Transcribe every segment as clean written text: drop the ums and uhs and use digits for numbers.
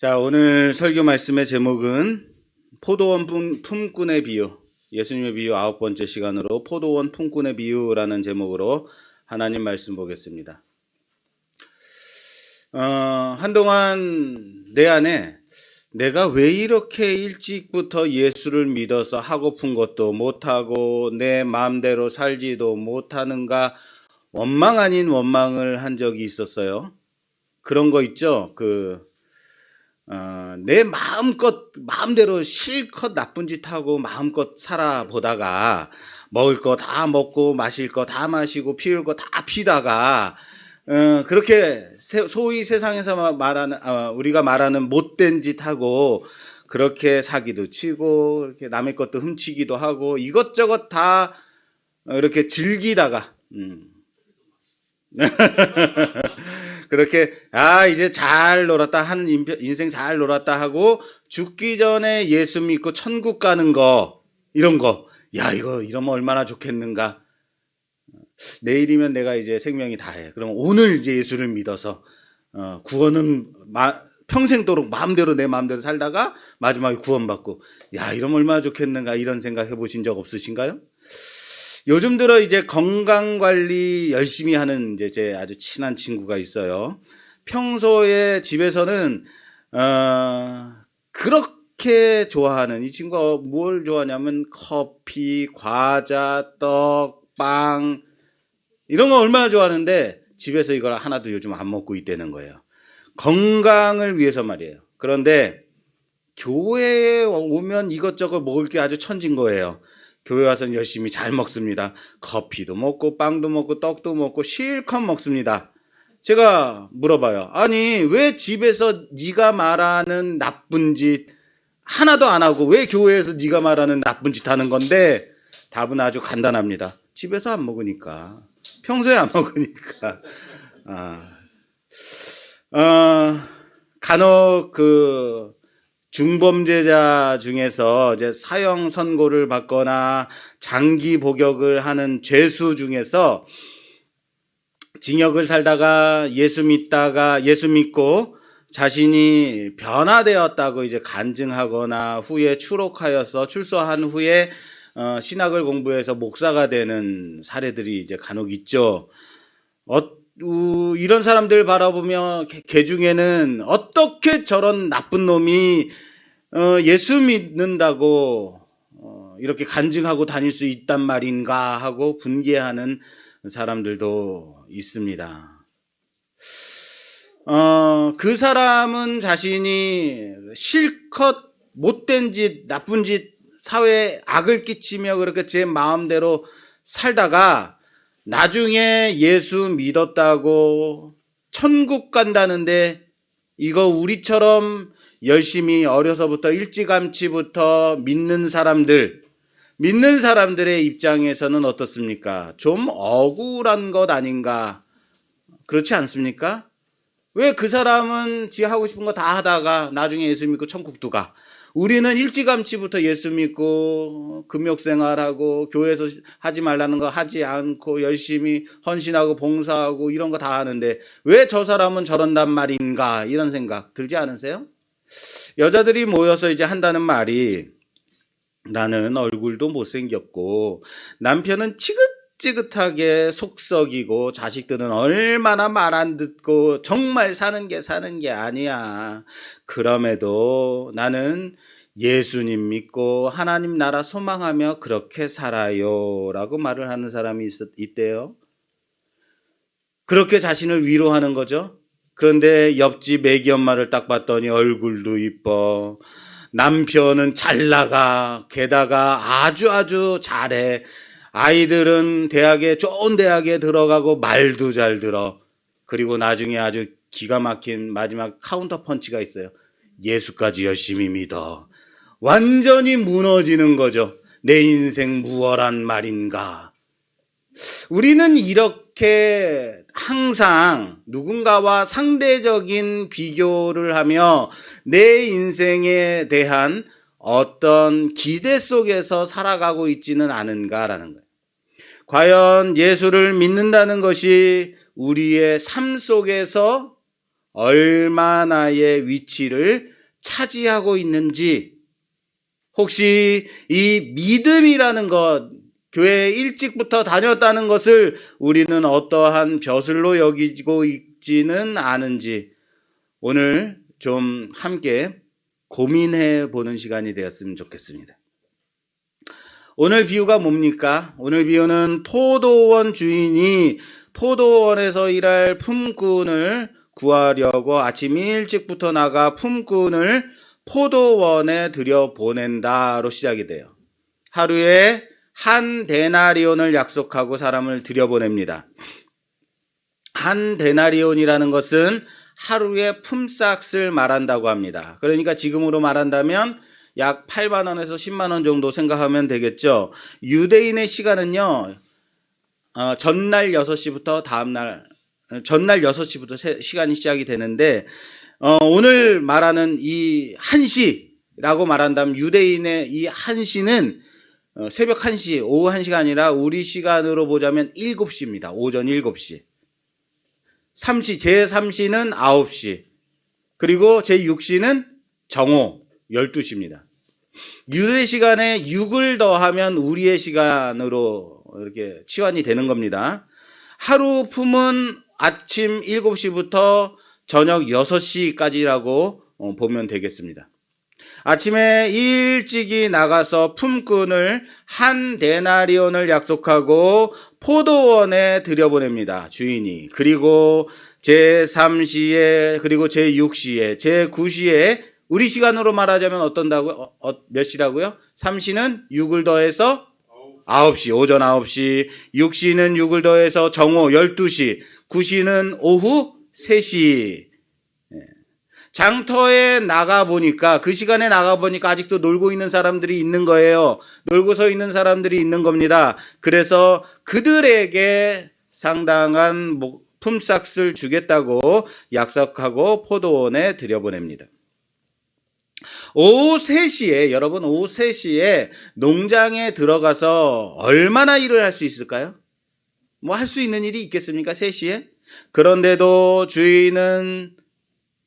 자, 오늘 설교 말씀의 제목은 포도원 품꾼의 비유, 예수님의 비유 9번째 시간으로 포도원 품꾼의 비유라는 제목으로 하나님 말씀 보겠습니다. 한동안 내 안에 내가 왜 이렇게 일찍부터 예수를 믿어서 하고픈 것도 못하고 내 마음대로 살지도 못하는가 원망 아닌 원망을 한 적이 있었어요. 그런 거 있죠? 내 마음대로 실컷 나쁜 짓 하고 마음껏 살아보다가 먹을 거 다 먹고 마실 거 다 마시고 피울 거 다 피다가 그렇게 소위 세상에서 우리가 말하는 못된 짓 하고 그렇게 사기도 치고 이렇게 남의 것도 훔치기도 하고 이것저것 다 이렇게 즐기다가 그렇게 이제 잘 놀았다 하는 인생 잘 놀았다 하고 죽기 전에 예수 믿고 천국 가는 거 이런 거 이거 이러면 얼마나 좋겠는가. 내일이면 내가 이제 생명이 다해. 그럼 오늘 이제 예수를 믿어서 구원은 평생도록 내 마음대로 살다가 마지막에 구원받고 이러면 얼마나 좋겠는가 이런 생각 해보신 적 없으신가요? 요즘 들어 이제 건강관리 열심히 하는 이제 제 아주 친한 친구가 있어요. 평소에 집에서는, 그렇게 좋아하는 이 친구가 뭘 좋아하냐면 커피, 과자, 떡, 빵, 이런 거 얼마나 좋아하는데 집에서 이걸 하나도 요즘 안 먹고 있다는 거예요. 건강을 위해서 말이에요. 그런데 교회에 오면 이것저것 먹을 게 아주 천진 거예요. 교회 와서는 열심히 잘 먹습니다. 커피도 먹고 빵도 먹고 떡도 먹고 실컷 먹습니다. 제가 물어봐요. 아니 왜 집에서 네가 말하는 나쁜 짓 하나도 안 하고 왜 교회에서 네가 말하는 나쁜 짓 하는 건데? 답은 아주 간단합니다. 집에서 안 먹으니까. 평소에 안 먹으니까. 간혹 중범죄자 중에서 이제 사형 선고를 받거나 장기 복역을 하는 죄수 중에서 징역을 살다가 예수 믿고 자신이 변화되었다고 이제 간증하거나 후에 출소한 후에 신학을 공부해서 목사가 되는 사례들이 이제 간혹 있죠. 이런 사람들 바라보며 개 중에는 어떻게 저런 나쁜 놈이 예수 믿는다고 이렇게 간증하고 다닐 수 있단 말인가 하고 분개하는 사람들도 있습니다. 그 사람은 자신이 실컷 못된 짓, 나쁜 짓, 사회에 악을 끼치며 그렇게 제 마음대로 살다가 나중에 예수 믿었다고 천국 간다는데 이거 우리처럼 열심히 어려서부터 일찌감치부터 믿는 사람들의 입장에서는 어떻습니까? 좀 억울한 것 아닌가? 그렇지 않습니까? 왜 그 사람은 지 하고 싶은 거 다 하다가 나중에 예수 믿고 천국도 가? 우리는 일찌감치부터 예수 믿고 금욕생활하고 교회에서 하지 말라는 거 하지 않고 열심히 헌신하고 봉사하고 이런 거 다 하는데 왜 저 사람은 저런단 말인가 이런 생각 들지 않으세요? 여자들이 모여서 이제 한다는 말이 나는 얼굴도 못생겼고 남편은 지긋지긋하게 속썩이고 자식들은 얼마나 말 안 듣고 정말 사는 게 아니야. 그럼에도 나는 예수님 믿고 하나님 나라 소망하며 그렇게 살아요 라고 말을 하는 사람이 있대요. 그렇게 자신을 위로하는 거죠. 그런데 옆집 애기 엄마를 딱 봤더니 얼굴도 이뻐. 남편은 잘 나가. 게다가 아주 잘해. 아이들은 좋은 대학에 들어가고 말도 잘 들어. 그리고 나중에 아주 기가 막힌 마지막 카운터 펀치가 있어요. 예수까지 열심히 믿어. 완전히 무너지는 거죠. 내 인생 무얼한 말인가. 우리는 이렇게 항상 누군가와 상대적인 비교를 하며 내 인생에 대한 어떤 기대 속에서 살아가고 있지는 않은가라는 거예요. 과연 예수를 믿는다는 것이 우리의 삶 속에서 얼마나의 위치를 차지하고 있는지, 혹시 이 믿음이라는 것, 교회에 일찍부터 다녔다는 것을 우리는 어떠한 벼슬로 여기고 있지는 않은지 오늘 좀 함께 고민해 보는 시간이 되었으면 좋겠습니다. 오늘 비유가 뭡니까? 오늘 비유는 포도원 주인이 포도원에서 일할 품꾼을 구하려고 아침 일찍부터 나가 품꾼을 포도원에 들여보낸다로 시작이 돼요. 하루에 한 데나리온을 약속하고 사람을 들여보냅니다. 한 데나리온이라는 것은 하루의 품삯을 말한다고 합니다. 그러니까 지금으로 말한다면 약 8만 원에서 10만 원 정도 생각하면 되겠죠. 유대인의 시간은요, 전날 6시부터 전날 6시부터 시간이 시작이 되는데, 오늘 말하는 이 1시라고 말한다면 유대인의 이 1시는 새벽 1시, 오후 1시가 아니라 우리 시간으로 보자면 7시입니다. 오전 7시. 제3시는 9시. 그리고 제6시는 정오 12시입니다. 유대 시간에 6을 더하면 우리의 시간으로 이렇게 치환이 되는 겁니다. 하루 품은 아침 7시부터 저녁 6시까지라고 보면 되겠습니다. 아침에 일찍이 나가서 품꾼을 한 데나리온을 약속하고 포도원에 들여보냅니다. 주인이. 그리고 제3시에, 그리고 제6시에, 제9시에, 우리 시간으로 말하자면 어떤다고요? 몇 시라고요? 3시는 6을 더해서 9시, 오전 9시, 6시는 6을 더해서 정오 12시, 9시는 오후 3시. 장터에 나가보니까, 그 시간에 나가보니까 아직도 놀고 있는 사람들이 있는 거예요. 놀고 서 있는 사람들이 있는 겁니다. 그래서 그들에게 상당한 품삯을 주겠다고 약속하고 포도원에 들여보냅니다. 오후 3시에, 여러분 오후 3시에 농장에 들어가서 얼마나 일을 할 수 있을까요? 뭐 할 수 있는 일이 있겠습니까? 3시에? 그런데도 주인은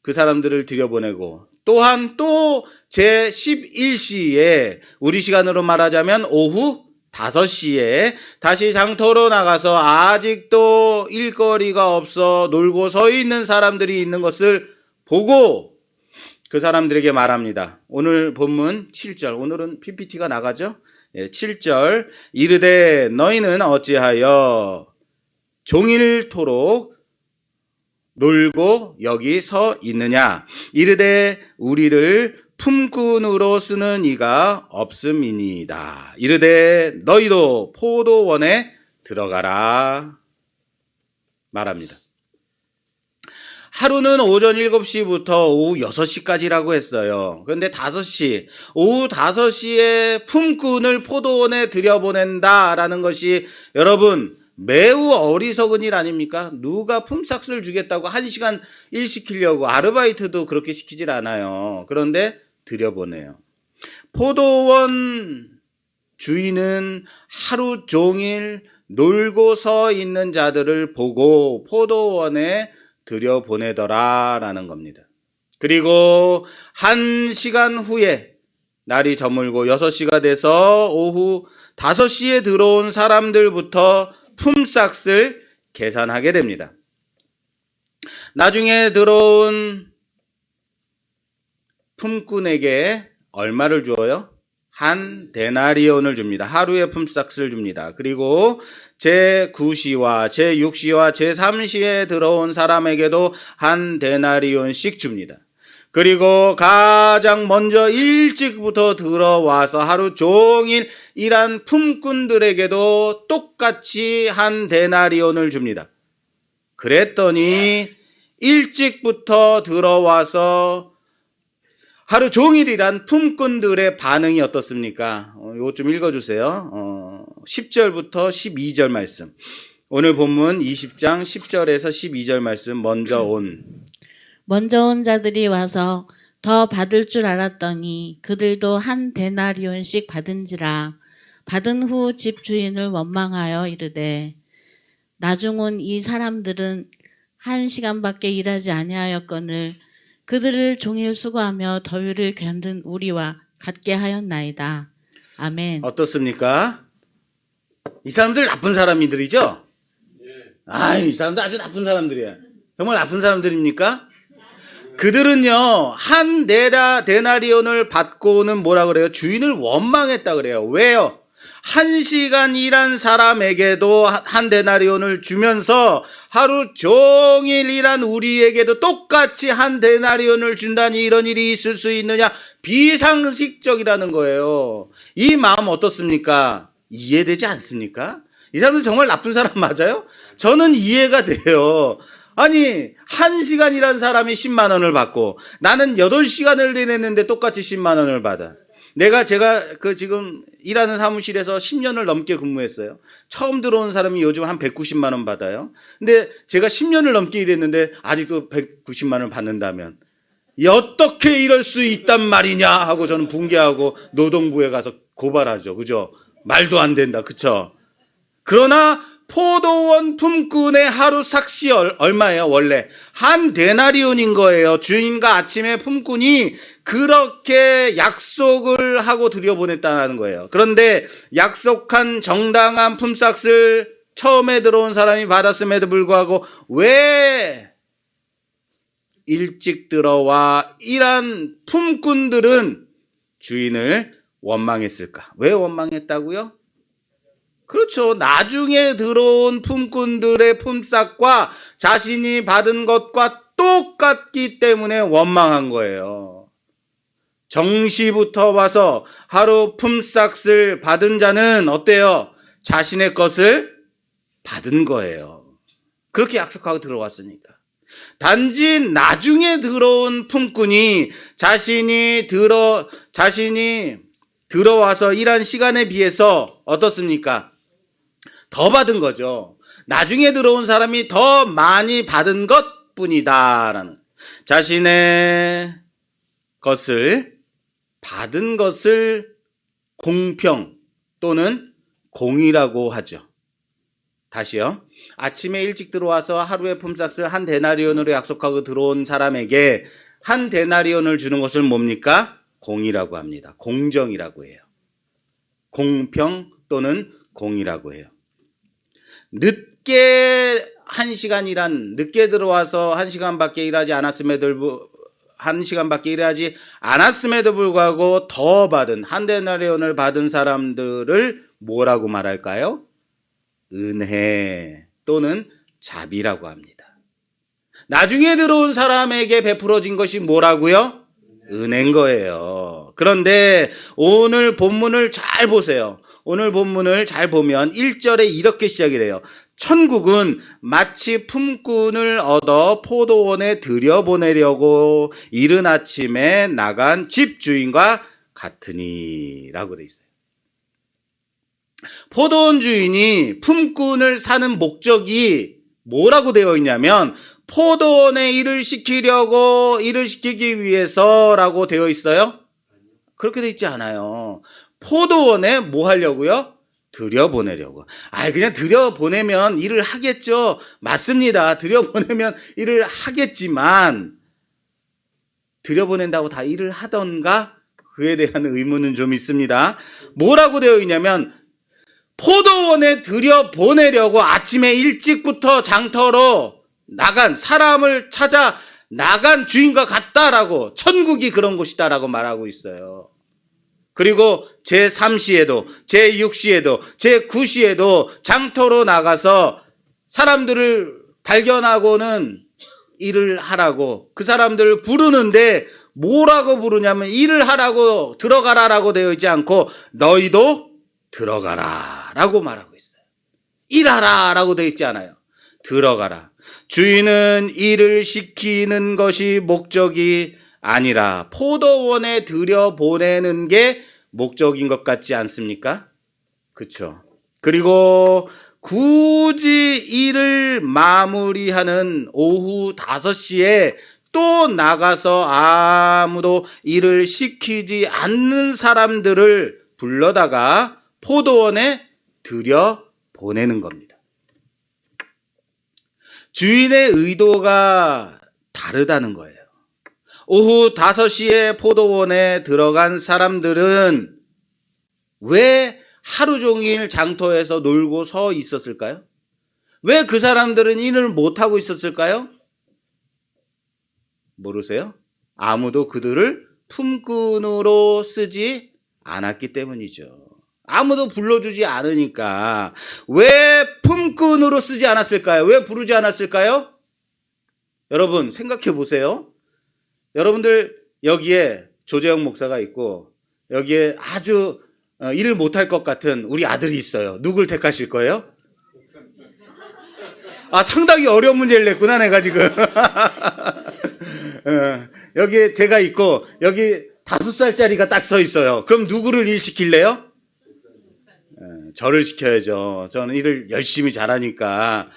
그 사람들을 들여보내고, 또한 또 제11시에, 우리 시간으로 말하자면 오후 5시에 다시 장터로 나가서 아직도 일거리가 없어 놀고 서 있는 사람들이 있는 것을 보고 그 사람들에게 말합니다. 오늘 본문 7절, 오늘은 PPT가 나가죠? 7절, 이르되 너희는 어찌하여 종일토록 놀고 여기 서 있느냐? 이르되 우리를 품꾼으로 쓰는 이가 없음이니이다. 이르되 너희도 포도원에 들어가라 말합니다. 하루는 오전 7시부터 오후 6시까지라고 했어요. 그런데 오후 5시에 품꾼을 포도원에 들여보낸다라는 것이 여러분 매우 어리석은 일 아닙니까? 누가 품삯을 주겠다고 1시간 일 시키려고, 아르바이트도 그렇게 시키질 않아요. 그런데 들여보내요. 포도원 주인은 하루 종일 놀고 서 있는 자들을 보고 포도원에 들여보내더라라는 겁니다. 그리고 1시간 후에 날이 저물고 6시가 돼서 오후 5시에 들어온 사람들부터 품삯을 계산하게 됩니다. 나중에 들어온 품꾼에게 얼마를 주어요? 한 데나리온을 줍니다. 하루의 품삯을 줍니다. 그리고 제9시와 제6시와 제3시에 들어온 사람에게도 한 데나리온씩 줍니다. 그리고 가장 먼저 일찍부터 들어와서 하루 종일 일한 품꾼들에게도 똑같이 한 데나리온을 줍니다. 그랬더니 일찍부터 들어와서 하루 종일 일한 품꾼들의 반응이 어떻습니까? 이거 좀 읽어주세요. 10절부터 12절 말씀. 오늘 본문 20장 10절에서 12절 말씀. 먼저 온 자들이 와서 더 받을 줄 알았더니 그들도 한 데나리온씩 받은지라. 받은 후 집 주인을 원망하여 이르되 나중 온 이 사람들은 1시간밖에 일하지 아니하였거늘 그들을 종일 수고하며 더위를 견딘 우리와 같게 하였나이다. 아멘. 어떻습니까? 이 사람들 나쁜 사람들이죠? 이 사람들 아주 나쁜 사람들이야. 정말 나쁜 사람들입니까? 그들은요, 한 데나리온을 받고는 뭐라 그래요? 주인을 원망했다 그래요. 왜요? 1시간 일한 사람에게도 한 데나리온을 주면서 하루 종일 일한 우리에게도 똑같이 한 데나리온을 준다니 이런 일이 있을 수 있느냐? 비상식적이라는 거예요. 이 마음 어떻습니까? 이해되지 않습니까? 이 사람들 정말 나쁜 사람 맞아요? 저는 이해가 돼요. 아니, 1시간 일한 사람이 10만 원을 받고 나는 8시간을 일했는데 똑같이 10만 원을 받아. 제가 지금 일하는 사무실에서 10년을 넘게 근무했어요. 처음 들어온 사람이 요즘 한 190만 원 받아요. 근데 제가 10년을 넘게 일했는데 아직도 190만 원을 받는다면 어떻게 이럴 수 있단 말이냐 하고 저는 붕괴하고 노동부에 가서 고발하죠. 그죠? 말도 안 된다. 그쵸? 그러나 포도원 품꾼의 하루 삭시 얼마예요? 원래 한 데나리온인 거예요. 주인과 아침에 품꾼이 그렇게 약속을 하고 들여보냈다는 거예요. 그런데 약속한 정당한 품삯을 처음에 들어온 사람이 받았음에도 불구하고 왜 일찍 들어와 일한 품꾼들은 주인을 원망했을까? 왜 원망했다고요? 그렇죠. 나중에 들어온 품꾼들의 품삯과 자신이 받은 것과 똑같기 때문에 원망한 거예요. 정시부터 와서 하루 품삯을 받은 자는 어때요? 자신의 것을 받은 거예요. 그렇게 약속하고 들어왔으니까. 단지 나중에 들어온 품꾼이 자신이 들어와서 일한 시간에 비해서 어떻습니까? 더 받은 거죠. 나중에 들어온 사람이 더 많이 받은 것 뿐이다라는. 자신의 것을 받은 것을 공평 또는 공의라고 하죠. 다시요. 아침에 일찍 들어와서 하루의 품삯을 한 데나리온으로 약속하고 들어온 사람에게 한 데나리온을 주는 것을 뭡니까? 공의라고 합니다. 공정이라고 해요. 공평 또는 공의라고 해요. 늦게 늦게 들어와서 1시간밖에 일하지 않았음에도 불구하고 더 받은 한 데나리온을 받은 사람들을 뭐라고 말할까요? 은혜 또는 자비라고 합니다. 나중에 들어온 사람에게 베풀어진 것이 뭐라고요? 은혜인 거예요. 그런데 오늘 본문을 잘 보세요. 오늘 본문을 잘 보면 1절에 이렇게 시작이 돼요. 천국은 마치 품꾼을 얻어 포도원에 들여보내려고 이른 아침에 나간 집주인과 같으니 라고 돼 있어요. 포도원 주인이 품꾼을 사는 목적이 뭐라고 되어 있냐면 포도원에 일을 시키기 위해서라고 되어 있어요? 그렇게 되어 있지 않아요. 포도원에 뭐 하려고요? 들여보내려고. 그냥 들여보내면 일을 하겠죠. 맞습니다. 들여보내면 일을 하겠지만 들여보낸다고 다 일을 하던가? 그에 대한 의문은 좀 있습니다. 뭐라고 되어 있냐면 포도원에 들여보내려고 아침에 일찍부터 장터로 사람을 찾아 나간 주인과 같다라고, 천국이 그런 곳이다라고 말하고 있어요. 그리고 제3시에도, 제6시에도, 제9시에도 장터로 나가서 사람들을 발견하고는 일을 하라고, 그 사람들을 부르는데 뭐라고 부르냐면 일을 하라고, 들어가라라고 되어 있지 않고 너희도 들어가라 라고 말하고 있어요. 일하라 라고 되어 있지 않아요. 들어가라. 주인은 일을 시키는 것이 목적이 아니라 포도원에 들여보내는 게 목적인 것 같지 않습니까? 그렇죠. 그리고 굳이 일을 마무리하는 오후 5시에 또 나가서 아무도 일을 시키지 않는 사람들을 불러다가 포도원에 들여보내는 겁니다. 주인의 의도가 다르다는 거예요. 오후 5시에 포도원에 들어간 사람들은 왜 하루 종일 장터에서 놀고 서 있었을까요? 왜 그 사람들은 일을 못하고 있었을까요? 모르세요? 아무도 그들을 품꾼으로 쓰지 않았기 때문이죠. 아무도 불러주지 않으니까. 왜 품꾼으로 쓰지 않았을까요? 왜 부르지 않았을까요? 여러분 생각해 보세요. 여러분들 여기에 조재영 목사가 있고 여기에 아주 일을 못할 것 같은 우리 아들이 있어요. 누굴 택하실 거예요? 상당히 어려운 문제를 냈구나 내가 지금. 여기에 제가 있고 여기 5살짜리가 딱 서 있어요. 그럼 누구를 일 시킬래요? 저를 시켜야죠. 저는 일을 열심히 잘하니까.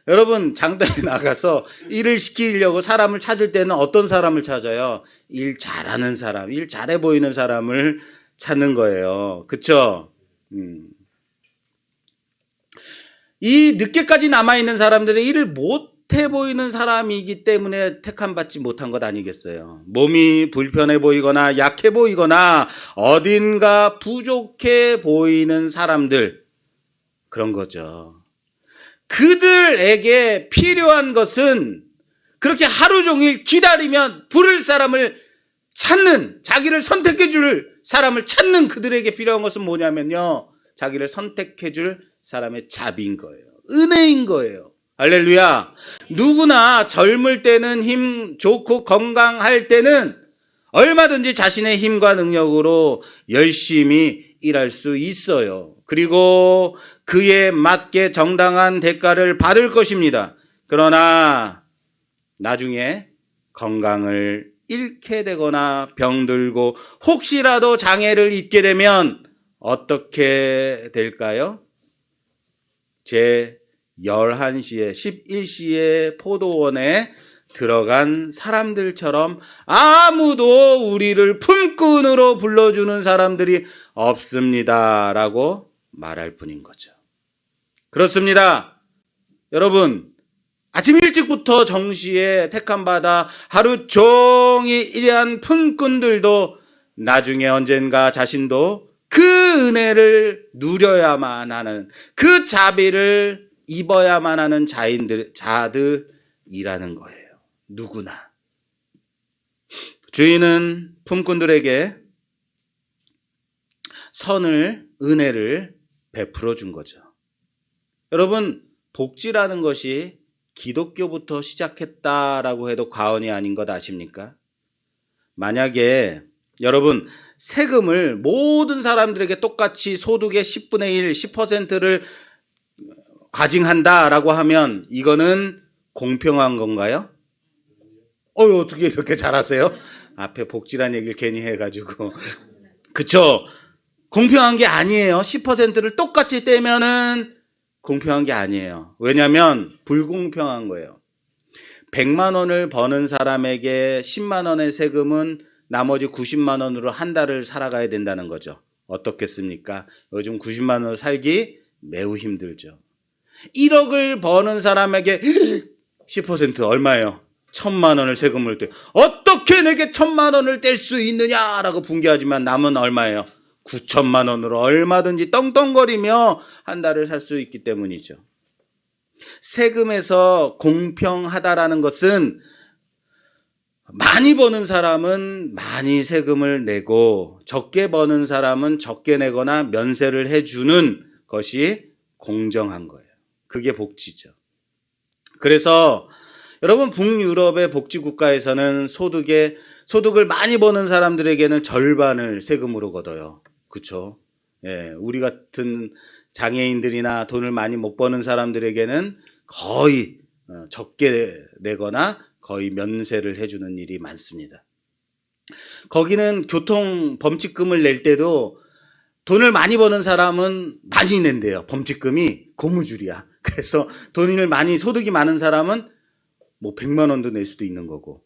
여러분 장터에 나가서 일을 시키려고 사람을 찾을 때는 어떤 사람을 찾아요? 일 잘하는 사람, 일 잘해 보이는 사람을 찾는 거예요. 그쵸? 이 늦게까지 남아있는 사람들은 일을 못해 보이는 사람이기 때문에 택함받지 못한 것 아니겠어요? 몸이 불편해 보이거나 약해 보이거나 어딘가 부족해 보이는 사람들, 그런 거죠. 그들에게 필요한 것은 그렇게 하루 종일 기다리면 부를 사람을 찾는, 자기를 선택해 줄 사람을 찾는 그들에게 필요한 것은 뭐냐면요, 자기를 선택해 줄 사람의 자비인 거예요. 은혜인 거예요. 할렐루야. 누구나 젊을 때는 힘 좋고 건강할 때는 얼마든지 자신의 힘과 능력으로 열심히 일할 수 있어요. 그리고 그에 맞게 정당한 대가를 받을 것입니다. 그러나 나중에 건강을 잃게 되거나 병들고 혹시라도 장애를 입게 되면 어떻게 될까요? 제 11시에 11시에 포도원에 들어간 사람들처럼 아무도 우리를 품꾼으로 불러주는 사람들이 없습니다 라고 말할 뿐인 거죠. 그렇습니다. 여러분, 아침 일찍부터 정시에 택함받아 하루 종일 일한 품꾼들도 나중에 언젠가 자신도 그 은혜를 누려야만 하는, 그 자비를 입어야만 하는 자들이라는 거예요. 누구나. 주인은 품꾼들에게 선을, 은혜를 베풀어 준 거죠. 여러분, 복지라는 것이 기독교부터 시작했다라고 해도 과언이 아닌 것 아십니까? 만약에 여러분 세금을 모든 사람들에게 똑같이 소득의 10분의 1, 10%를 과징한다라고 하면 이거는 공평한 건가요? 어떻게 이렇게 잘하세요? 앞에 복지란 얘기를 괜히 해가지고. 그쵸? 공평한 게 아니에요. 10%를 똑같이 떼면은 공평한 게 아니에요. 왜냐하면 불공평한 거예요. 100만 원을 버는 사람에게 10만 원의 세금은 나머지 90만 원으로 한 달을 살아가야 된다는 거죠. 어떻겠습니까? 요즘 90만 원을 살기 매우 힘들죠. 1억을 버는 사람에게 10% 얼마예요? 1,000만 원을 세금을 떼. 어떻게 내게 1,000만 원을 뗄 수 있느냐라고 분개하지만 남은 얼마예요? 9천만 원으로 얼마든지 떵떵거리며 한 달을 살 수 있기 때문이죠. 세금에서 공평하다라는 것은 많이 버는 사람은 많이 세금을 내고 적게 버는 사람은 적게 내거나 면세를 해주는 것이 공정한 거예요. 그게 복지죠. 그래서 여러분 북유럽의 복지국가에서는 소득을 많이 버는 사람들에게는 절반을 세금으로 걷어요. 그렇죠? 예, 우리 같은 장애인들이나 돈을 많이 못 버는 사람들에게는 거의 적게 내거나 거의 면세를 해주는 일이 많습니다. 거기는 교통 범칙금을 낼 때도 돈을 많이 버는 사람은 많이 낸대요. 범칙금이 고무줄이야. 그래서 소득이 많은 사람은 뭐 100만 원도 낼 수도 있는 거고.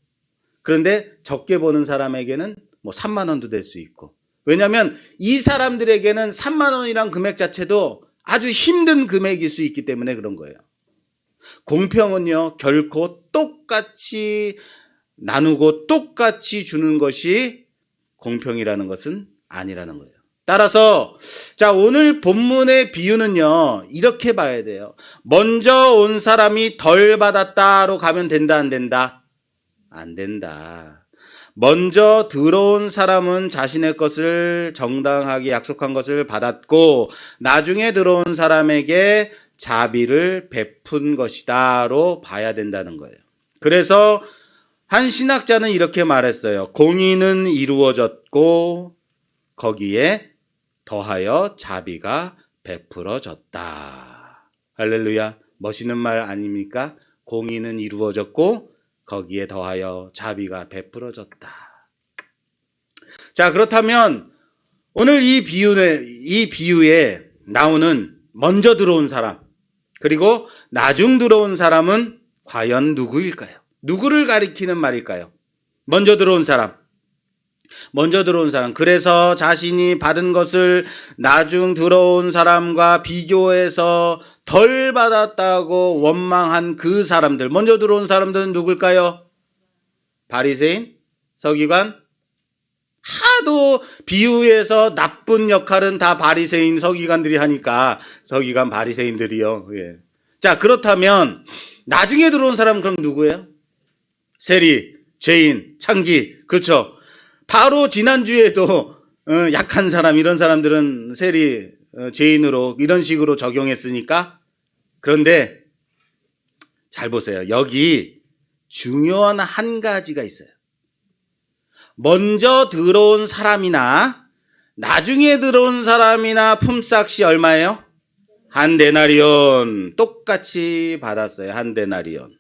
그런데 적게 버는 사람에게는 뭐 3만 원도 낼 수 있고. 왜냐하면 이 사람들에게는 3만 원이란 금액 자체도 아주 힘든 금액일 수 있기 때문에 그런 거예요. 공평은요, 결코 똑같이 나누고 똑같이 주는 것이 공평이라는 것은 아니라는 거예요. 따라서 자, 오늘 본문의 비유는요, 이렇게 봐야 돼요. 먼저 온 사람이 덜 받았다로 가면 된다, 안 된다? 안 된다. 먼저 들어온 사람은 자신의 것을 정당하게 약속한 것을 받았고 나중에 들어온 사람에게 자비를 베푼 것이다로 봐야 된다는 거예요. 그래서 한 신학자는 이렇게 말했어요. 공의는 이루어졌고 거기에 더하여 자비가 베풀어졌다. 할렐루야. 멋있는 말 아닙니까? 공의는 이루어졌고 거기에 더하여 자비가 베풀어졌다. 자, 그렇다면 오늘 이 비유에 나오는 먼저 들어온 사람 그리고 나중 들어온 사람은 과연 누구일까요? 누구를 가리키는 말일까요? 먼저 들어온 사람. 그래서 자신이 받은 것을 나중 들어온 사람과 비교해서 덜 받았다고 원망한 그 사람들. 먼저 들어온 사람들은 누굴까요? 바리새인, 서기관. 하도 비유에서 나쁜 역할은 다 바리새인, 서기관들이 하니까 서기관, 바리새인들이요. 예. 자, 그렇다면 나중에 들어온 사람은 그럼 누구예요? 세리, 죄인, 창기. 그렇죠? 바로 지난주에도 약한 사람, 이런 사람들은 세리, 죄인으로 이런 식으로 적용했으니까. 그런데 잘 보세요. 여기 중요한 한 가지가 있어요. 먼저 들어온 사람이나 나중에 들어온 사람이나 품삯이 얼마예요? 한 데나리온. 똑같이 받았어요. 한 데나리온.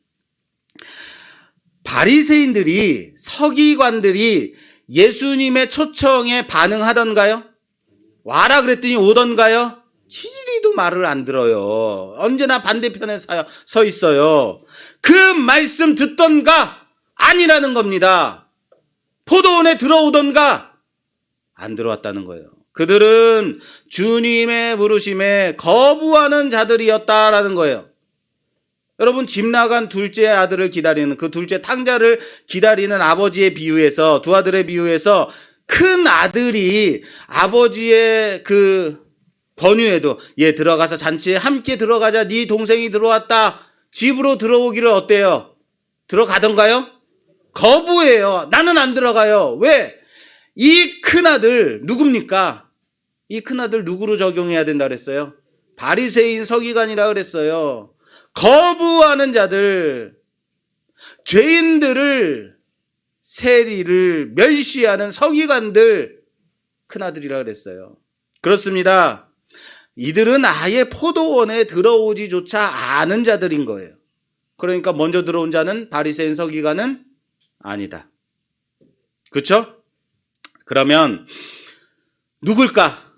바리새인들이, 서기관들이 예수님의 초청에 반응하던가요? 와라 그랬더니 오던가요? 치질이도 말을 안 들어요. 언제나 반대편에 서 있어요. 그 말씀 듣던가? 아니라는 겁니다. 포도원에 들어오던가? 안 들어왔다는 거예요. 그들은 주님의 부르심에 거부하는 자들이었다라는 거예요. 여러분, 집 나간 둘째 아들을 기다리는, 그 둘째 탕자를 기다리는 아버지의 비유에서, 두 아들의 비유에서 큰 아들이 아버지의 그 권유에도 얘 들어가서 잔치에 함께 들어가자, 네 동생이 들어왔다, 집으로 들어오기를 어때요? 들어가던가요? 거부해요. 나는 안 들어가요. 왜? 이 큰아들 누굽니까? 이 큰아들 누구로 적용해야 된다 그랬어요? 바리새인, 서기관이라 그랬어요. 거부하는 자들, 죄인들을, 세리를 멸시하는 서기관들, 큰아들이라 그랬어요. 그렇습니다. 이들은 아예 포도원에 들어오지조차 않은 자들인 거예요. 그러니까 먼저 들어온 자는 바리새인, 서기관은 아니다. 그렇죠? 그러면 누굴까?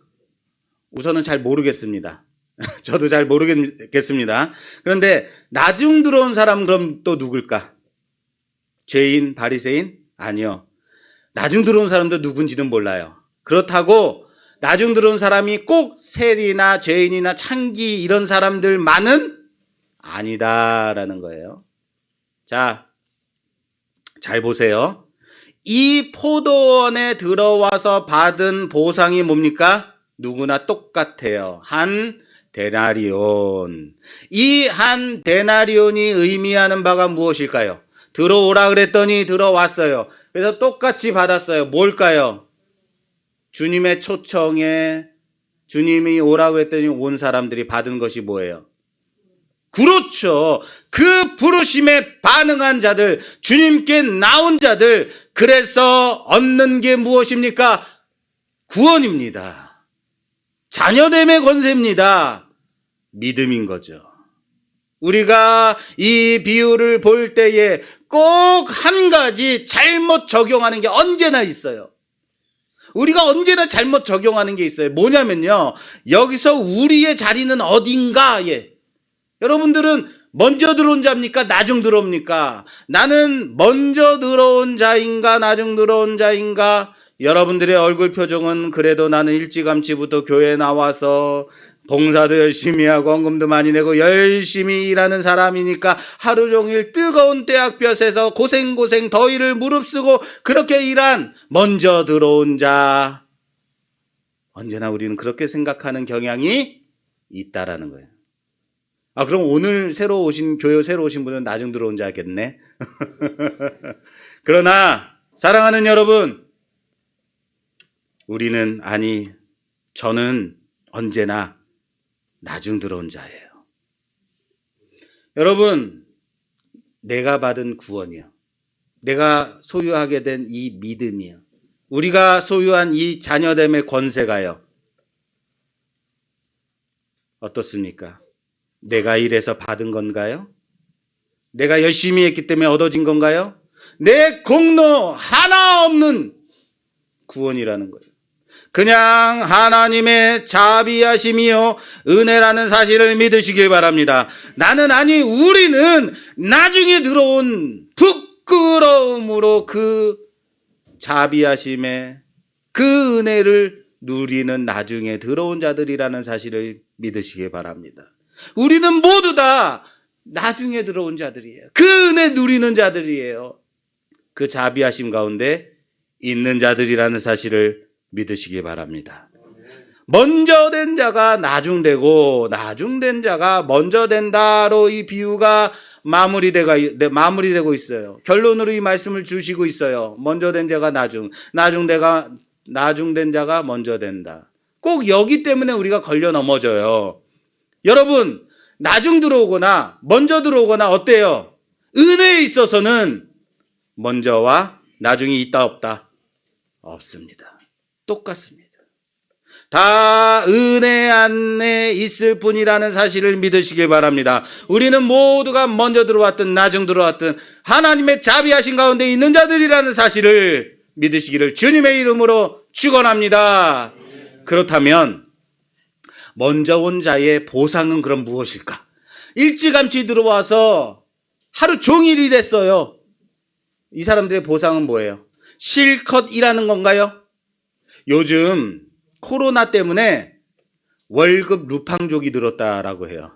우선은 잘 모르겠습니다. 저도 잘 모르겠습니다. 그런데 나중 들어온 사람 그럼 또 누굴까? 죄인, 바리새인? 아니요. 나중 들어온 사람도 누군지는 몰라요. 그렇다고 나중 들어온 사람이 꼭 세리나 죄인이나 창기 이런 사람들만은 아니다라는 거예요. 자, 잘 보세요. 이 포도원에 들어와서 받은 보상이 뭡니까? 누구나 똑같아요. 한 데나리온. 이 한 데나리온이 의미하는 바가 무엇일까요? 들어오라 그랬더니 들어왔어요. 그래서 똑같이 받았어요. 뭘까요? 주님의 초청에 주님이 오라 그랬더니 온 사람들이 받은 것이 뭐예요? 그렇죠. 그 부르심에 반응한 자들, 주님께 나온 자들, 그래서 얻는 게 무엇입니까? 구원입니다. 자녀됨의 권세입니다. 믿음인 거죠. 우리가 이 비유를 볼 때에 꼭 한 가지 잘못 적용하는 게 언제나 있어요. 우리가 언제나 잘못 적용하는 게 있어요. 뭐냐면요, 여기서 우리의 자리는 어딘가에, 여러분들은 먼저 들어온 자입니까? 나중 들어옵니까? 나는 먼저 들어온 자인가? 나중 들어온 자인가? 여러분들의 얼굴 표정은 그래도 나는 일찌감치부터 교회에 나와서 봉사도 열심히 하고 헌금도 많이 내고 열심히 일하는 사람이니까 하루 종일 뜨거운 떼약볕에서 고생고생 더위를 무릅쓰고 그렇게 일한 먼저 들어온 자. 언제나 우리는 그렇게 생각하는 경향이 있다라는 거예요. 아, 그럼 오늘 교회 새로 오신 분은 나중 들어온 자겠네. 그러나 사랑하는 여러분, 저는 언제나 나중 들어온 자예요. 여러분, 내가 받은 구원이요, 내가 소유하게 된 이 믿음이요, 우리가 소유한 이 자녀됨의 권세가요, 어떻습니까? 내가 일해서 받은 건가요? 내가 열심히 했기 때문에 얻어진 건가요? 내 공로 하나 없는 구원이라는 거예요. 그냥 하나님의 자비하심이요 은혜라는 사실을 믿으시길 바랍니다. 우리는 나중에 들어온 부끄러움으로 그 자비하심의 그 은혜를 누리는 나중에 들어온 자들이라는 사실을 믿으시길 바랍니다. 우리는 모두 다 나중에 들어온 자들이에요. 그 은혜 누리는 자들이에요. 그 자비하심 가운데 있는 자들이라는 사실을 믿으시기 바랍니다. 먼저 된 자가 나중되고 나중된 자가 먼저 된다로 이 비유가 마무리되고 있어요. 결론으로 이 말씀을 주시고 있어요. 먼저 된 자가 나중된 자가 먼저 된다. 꼭 여기 때문에 우리가 걸려 넘어져요. 여러분, 나중 들어오거나 먼저 들어오거나 어때요? 은혜에 있어서는 먼저와 나중이 있다 없다? 없습니다. 똑같습니다. 다 은혜 안에 있을 뿐이라는 사실을 믿으시길 바랍니다. 우리는 모두가 먼저 들어왔든 나중 들어왔든 하나님의 자비하신 가운데 있는 자들이라는 사실을 믿으시기를 주님의 이름으로 축원합니다. 그렇다면 먼저 온 자의 보상은 그럼 무엇일까? 일찌감치 들어와서 하루 종일 일했어요. 이 사람들의 보상은 뭐예요? 실컷 일하는 건가요? 요즘 코로나 때문에 월급 루팡족이 늘었다라고 해요.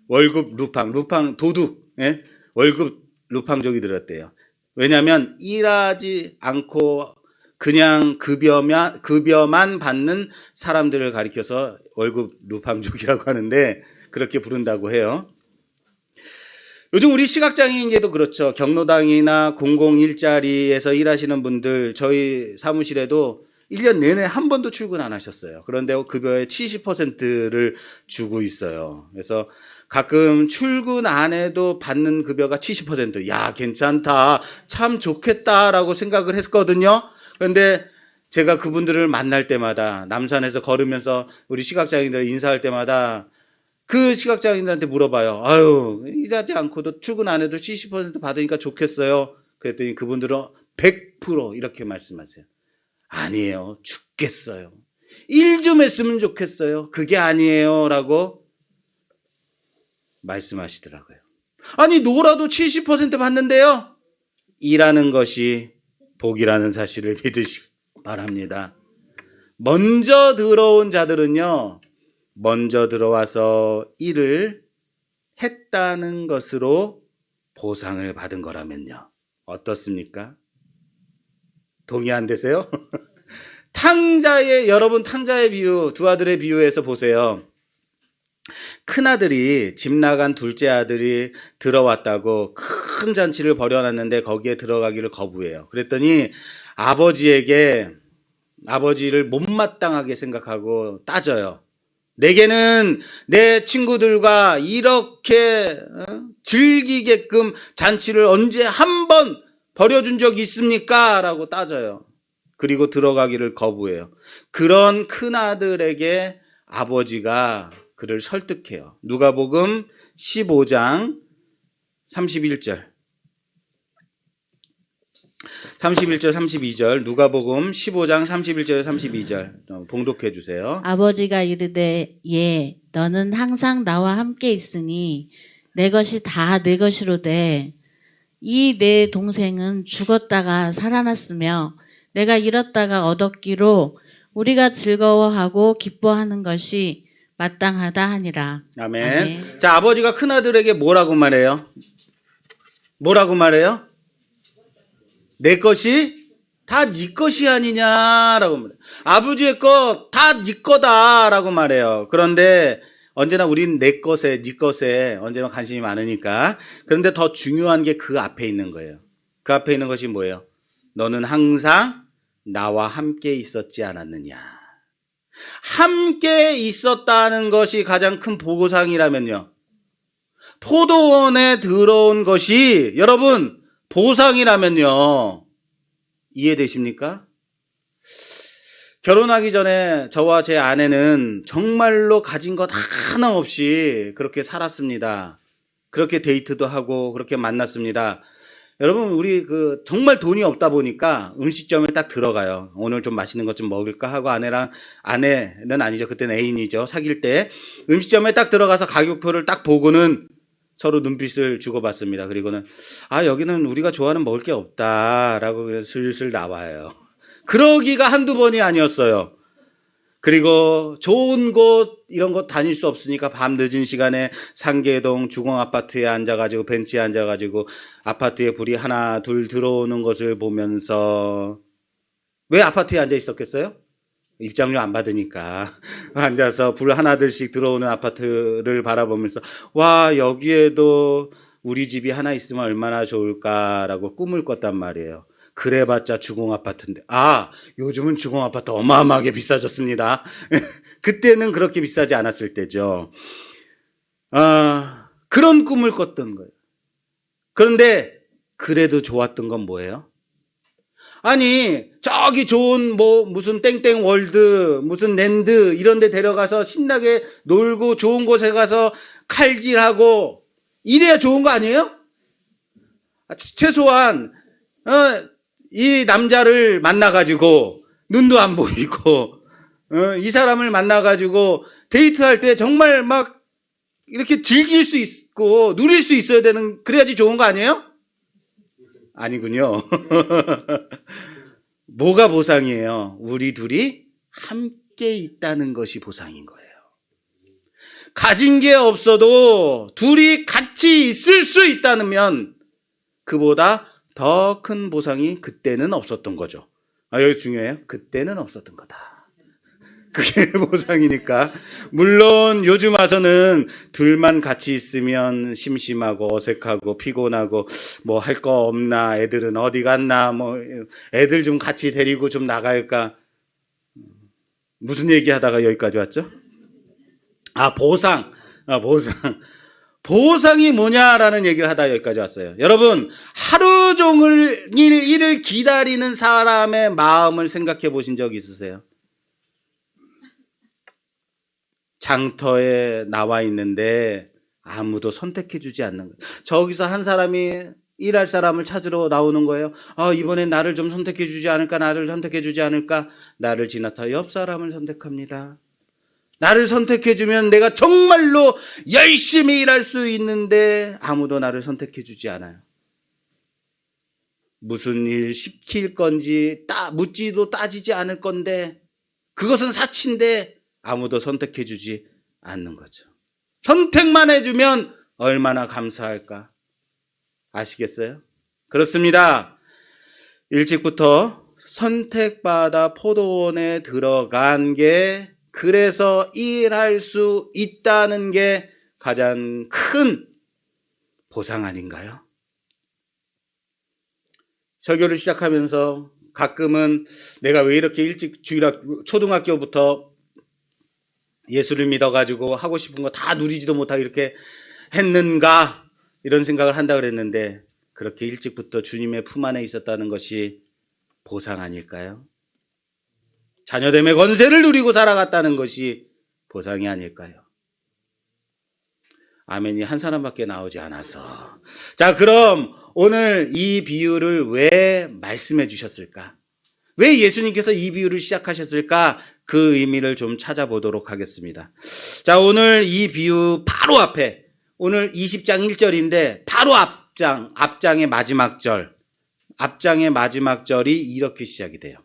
월급 루팡 도둑, 예? 월급 루팡족이 늘었대요. 왜냐하면 일하지 않고 그냥 급여만 받는 사람들을 가리켜서 월급 루팡족이라고 하는데 그렇게 부른다고 해요. 요즘 우리 시각장애인계도 그렇죠. 경로당이나 공공일자리에서 일하시는 분들, 저희 사무실에도 1년 내내 한 번도 출근 안 하셨어요. 그런데 급여의 70%를 주고 있어요. 그래서 가끔 출근 안 해도 받는 급여가 70%. 야, 괜찮다. 참 좋겠다라고 생각을 했거든요. 그런데 제가 그분들을 만날 때마다 남산에서 걸으면서 우리 시각장애인들 인사할 때마다 그 시각장애인들한테 물어봐요. 아유, 일하지 않고도 출근 안 해도 70% 받으니까 좋겠어요. 그랬더니 그분들은 100% 이렇게 말씀하세요. 아니에요. 죽겠어요. 일 좀 했으면 좋겠어요. 그게 아니에요. 라고 말씀하시더라고요. 아니, 놀아도 70% 받는데요. 일하는 것이 복이라는 사실을 믿으시기 바랍니다. 먼저 들어온 자들은요, 먼저 들어와서 일을 했다는 것으로 보상을 받은 거라면요. 어떻습니까? 동의 안 되세요? 여러분 탕자의 비유, 두 아들의 비유에서 보세요. 큰아들이 집 나간 둘째 아들이 들어왔다고 큰 잔치를 벌여놨는데 거기에 들어가기를 거부해요. 그랬더니 아버지를 못마땅하게 생각하고 따져요. 내게는 내 친구들과 이렇게 즐기게끔 잔치를 언제 한 번 벌여준 적이 있습니까? 라고 따져요. 그리고 들어가기를 거부해요. 그런 큰아들에게 아버지가 그를 설득해요. 누가복음 15장 31절 32절 누가복음 15장 31절 32절 봉독해 주세요. 아버지가 이르되 예 너는 항상 나와 함께 있으니 내 것이 다 내 것이로되 이 내 동생은 죽었다가 살아났으며 내가 잃었다가 얻었기로 우리가 즐거워하고 기뻐하는 것이 마땅하다 하니라. 아멘. 아멘. 자, 아버지가 큰아들에게 뭐라고 말해요? 뭐라고 말해요? 내 것이 다 네 것이 아니냐라고 말해요. 아버지의 것 다 네 거다라고 말해요. 그런데 언제나 우린 내 것에, 네 것에 언제나 관심이 많으니까. 그런데 더 중요한 게 그 앞에 있는 거예요. 그 앞에 있는 것이 뭐예요? 너는 항상 나와 함께 있었지 않았느냐. 함께 있었다는 것이 가장 큰 보상이라면요. 포도원에 들어온 것이 여러분 보상이라면요. 이해되십니까? 결혼하기 전에 저와 제 아내는 정말로 가진 것 하나 없이 그렇게 살았습니다. 그렇게 데이트도 하고 그렇게 만났습니다. 여러분 우리 정말 돈이 없다 보니까 음식점에 딱 들어가요. 오늘 좀 맛있는 것 좀 먹을까 하고 아내는 아니죠. 그때는 애인이죠. 사귈 때 음식점에 딱 들어가서 가격표를 딱 보고는 서로 눈빛을 주고받습니다. 그리고는 여기는 우리가 좋아하는 먹을 게 없다라고 그냥 슬슬 나와요. 그러기가 한두 번이 아니었어요. 그리고 좋은 곳 이런 곳 다닐 수 없으니까 밤 늦은 시간에 상계동 주공 아파트에 앉아가지고 벤치에 앉아가지고 아파트에 불이 하나 둘 들어오는 것을 보면서 왜 아파트에 앉아 있었겠어요? 입장료 안 받으니까 앉아서 불 하나둘씩 들어오는 아파트를 바라보면서 와 여기에도 우리 집이 하나 있으면 얼마나 좋을까라고 꿈을 꿨단 말이에요. 그래봤자 주공아파트인데 요즘은 주공아파트 어마어마하게 비싸졌습니다. 그때는 그렇게 비싸지 않았을 때죠. 그런 꿈을 꿨던 거예요. 그런데 그래도 좋았던 건 뭐예요? 아니 저기 좋은 무슨 땡땡 월드 무슨 랜드 이런 데 데려가서 신나게 놀고 좋은 곳에 가서 칼질하고 이래야 좋은 거 아니에요? 최소한 이 남자를 만나가지고 눈도 안 보이고 이 사람을 만나가지고 데이트할 때 정말 막 이렇게 즐길 수 있고 누릴 수 있어야 되는 그래야지 좋은 거 아니에요? 아니군요. 뭐가 보상이에요? 우리 둘이 함께 있다는 것이 보상인 거예요. 가진 게 없어도 둘이 같이 있을 수 있다면 그보다 더 큰 보상이 그때는 없었던 거죠. 여기 중요해요. 그때는 없었던 거다. 그게 보상이니까. 물론 요즘 와서는 둘만 같이 있으면 심심하고 어색하고 피곤하고 뭐 할 거 없나, 애들은 어디 갔나, 애들 좀 같이 데리고 좀 나갈까. 무슨 얘기 하다가 여기까지 왔죠? 보상. 보상이 뭐냐라는 얘기를 하다 여기까지 왔어요. 여러분, 하루 종일 일을 기다리는 사람의 마음을 생각해 보신 적 있으세요? 장터에 나와 있는데 아무도 선택해 주지 않는 거예요. 저기서 한 사람이 일할 사람을 찾으러 나오는 거예요. 이번엔 나를 좀 선택해 주지 않을까? 나를 선택해 주지 않을까? 나를 지나쳐 옆 사람을 선택합니다. 나를 선택해주면 내가 정말로 열심히 일할 수 있는데 아무도 나를 선택해주지 않아요. 무슨 일 시킬 건지 묻지도 따지지 않을 건데 그것은 사치인데 아무도 선택해주지 않는 거죠. 선택만 해주면 얼마나 감사할까? 아시겠어요? 그렇습니다. 일찍부터 선택받아 포도원에 들어간 게 그래서 일할 수 있다는 게 가장 큰 보상 아닌가요? 설교를 시작하면서 가끔은 내가 왜 이렇게 일찍 초등학교부터 예수를 믿어가지고 하고 싶은 거 다 누리지도 못하고 이렇게 했는가 이런 생각을 한다 그랬는데 그렇게 일찍부터 주님의 품 안에 있었다는 것이 보상 아닐까요? 자녀됨의 권세를 누리고 살아갔다는 것이 보상이 아닐까요? 아멘이 한 사람밖에 나오지 않아서. 자, 그럼 오늘 이 비유를 왜 말씀해 주셨을까? 왜 예수님께서 이 비유를 시작하셨을까? 그 의미를 좀 찾아보도록 하겠습니다. 자, 오늘 이 비유 바로 앞에 오늘 20장 1절인데 바로 앞장의 마지막 절이 이렇게 시작이 돼요.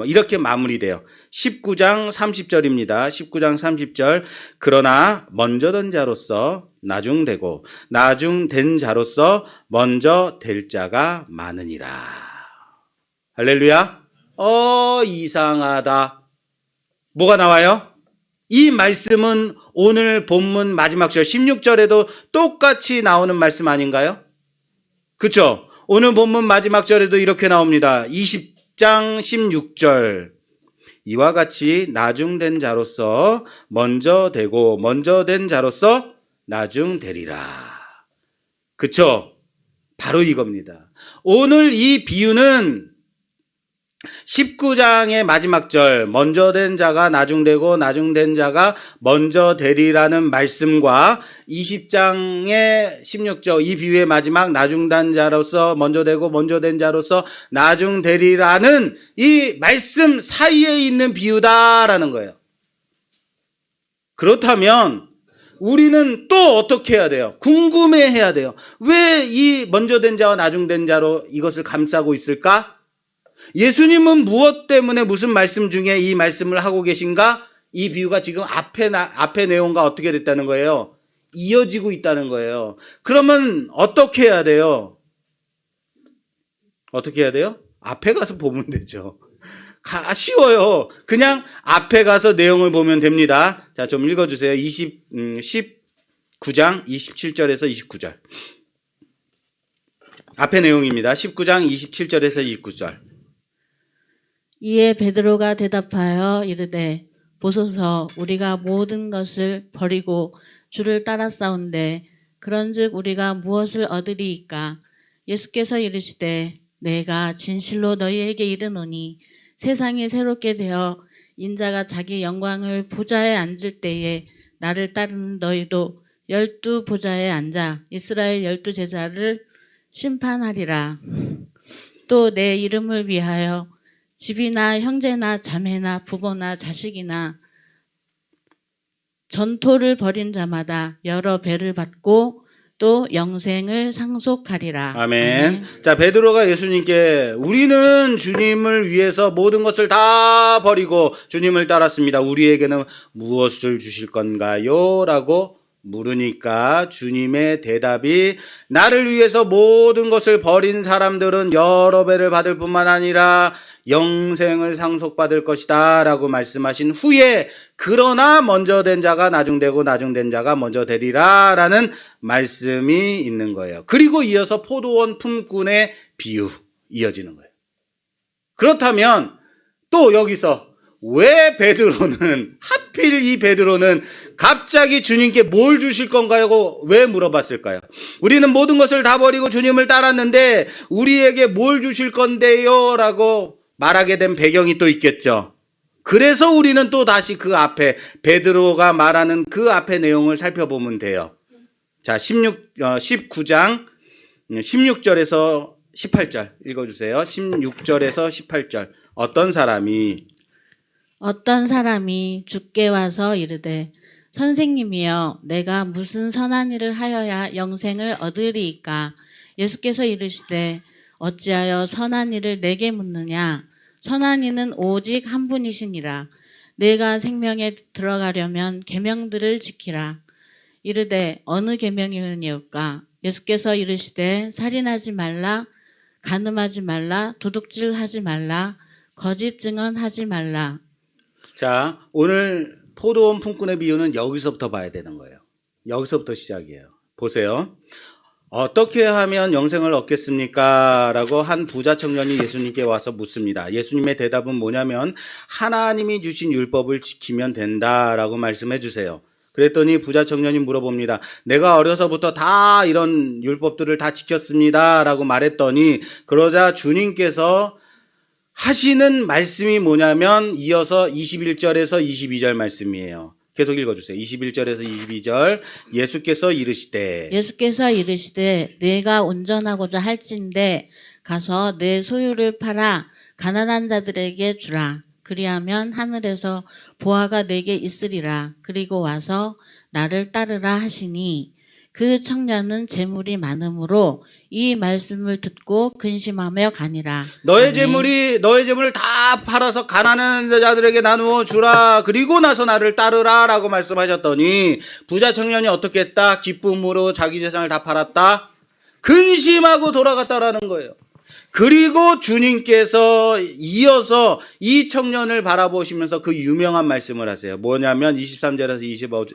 이렇게 마무리돼요. 19장 30절입니다. 19장 30절. 그러나 먼저 된 자로서 나중되고 나중된 자로서 먼저 될 자가 많으니라. 할렐루야. 이상하다. 뭐가 나와요? 이 말씀은 오늘 본문 마지막 절 16절에도 똑같이 나오는 말씀 아닌가요? 그렇죠? 오늘 본문 마지막 절에도 이렇게 나옵니다. 20장 16절. 이와 같이 나중된 자로서 먼저 되고 먼저 된 자로서 나중되리라. 그렇죠? 바로 이겁니다. 오늘 이 비유는 19장의 마지막 절, 먼저 된 자가 나중되고 나중된 자가 먼저 되리라는 말씀과 20장의 16절, 이 비유의 마지막 나중된 자로서 먼저 되고 먼저 된 자로서 나중되리라는 이 말씀 사이에 있는 비유다라는 거예요. 그렇다면 우리는 또 어떻게 해야 돼요? 궁금해 해야 돼요. 왜 이 먼저 된 자와 나중된 자로 이것을 감싸고 있을까? 예수님은 무엇 때문에 무슨 말씀 중에 이 말씀을 하고 계신가? 이 비유가 지금 앞에 내용과 어떻게 됐다는 거예요? 이어지고 있다는 거예요. 그러면 어떻게 해야 돼요? 어떻게 해야 돼요? 앞에 가서 보면 되죠. 쉬워요. 그냥 앞에 가서 내용을 보면 됩니다. 자, 좀 읽어주세요. 19장 27절에서 29절. 앞에 내용입니다. 19장 27절에서 29절. 이에 베드로가 대답하여 이르되 보소서 우리가 모든 것을 버리고 주를 따랐사온데 그런즉 우리가 무엇을 얻으리이까? 예수께서 이르시되 내가 진실로 너희에게 이르노니 세상이 새롭게 되어 인자가 자기 영광을 보좌에 앉을 때에 나를 따르는 너희도 12 보좌에 앉아 이스라엘 12 제자를 심판하리라. 또 내 이름을 위하여 집이나 형제나 자매나 부모나 자식이나 전토를 벌인 자마다 여러 배를 받고 또 영생을 상속하리라. 아멘. 자, 베드로가 예수님께 우리는 주님을 위해서 모든 것을 다 버리고 주님을 따랐습니다. 우리에게는 무엇을 주실 건가요? 라고 물으니까 주님의 대답이 나를 위해서 모든 것을 버린 사람들은 여러 배를 받을 뿐만 아니라 영생을 상속받을 것이다 라고 말씀하신 후에 그러나 먼저 된 자가 나중되고 나중된 자가 먼저 되리라 라는 말씀이 있는 거예요. 그리고 이어서 포도원 품꾼의 비유 이어지는 거예요. 그렇다면 또 여기서 왜 베드로는 하필 이 베드로는 갑자기 주님께 뭘 주실 건가요? 왜 물어봤을까요? 우리는 모든 것을 다 버리고 주님을 따랐는데 우리에게 뭘 주실 건데요? 라고 말하게 된 배경이 또 있겠죠. 그래서 우리는 또 다시 그 앞에 베드로가 말하는 그 앞에 내용을 살펴보면 돼요. 자, 19장 16절에서 18절 읽어주세요. 16절에서 18절. 어떤 사람이 주께 와서 이르되 선생님이여 내가 무슨 선한 일을 하여야 영생을 얻으리이까? 예수께서 이르시되 어찌하여 선한 일을 내게 묻느냐? 선한 이는 오직 한 분이시니라. 내가 생명에 들어가려면 계명들을 지키라. 이르되 어느 계명이니까? 예수께서 이르시되 살인하지 말라, 간음하지 말라, 도둑질하지 말라, 거짓 증언하지 말라. 자, 오늘 포도원 품꾼의 비유는 여기서부터 봐야 되는 거예요. 여기서부터 시작이에요. 보세요. 어떻게 하면 영생을 얻겠습니까? 라고 한 부자 청년이 예수님께 와서 묻습니다. 예수님의 대답은 뭐냐면 하나님이 주신 율법을 지키면 된다라고 말씀해 주세요. 그랬더니 부자 청년이 물어봅니다. 내가 어려서부터 다 이런 율법들을 다 지켰습니다 라고 말했더니 그러자 주님께서 하시는 말씀이 뭐냐면 이어서 21절에서 22절 말씀이에요. 계속 읽어주세요. 21절에서 22절. 예수께서 이르시되 내가 온전하고자 할진대 가서 내 소유를 팔아 가난한 자들에게 주라. 그리하면 하늘에서 보화가 내게 있으리라. 그리고 와서 나를 따르라 하시니 그 청년은 재물이 많으므로 이 말씀을 듣고 근심하며 가니라. 너의 아멘. 재물을 다 팔아서 가난한 자들에게 나누어 주라. 그리고 나서 나를 따르라. 라고 말씀하셨더니 부자 청년이 어떻게 했다? 기쁨으로 자기 재산을 다 팔았다. 근심하고 돌아갔다라는 거예요. 그리고 주님께서 이어서 이 청년을 바라보시면서 그 유명한 말씀을 하세요. 뭐냐면 23절에서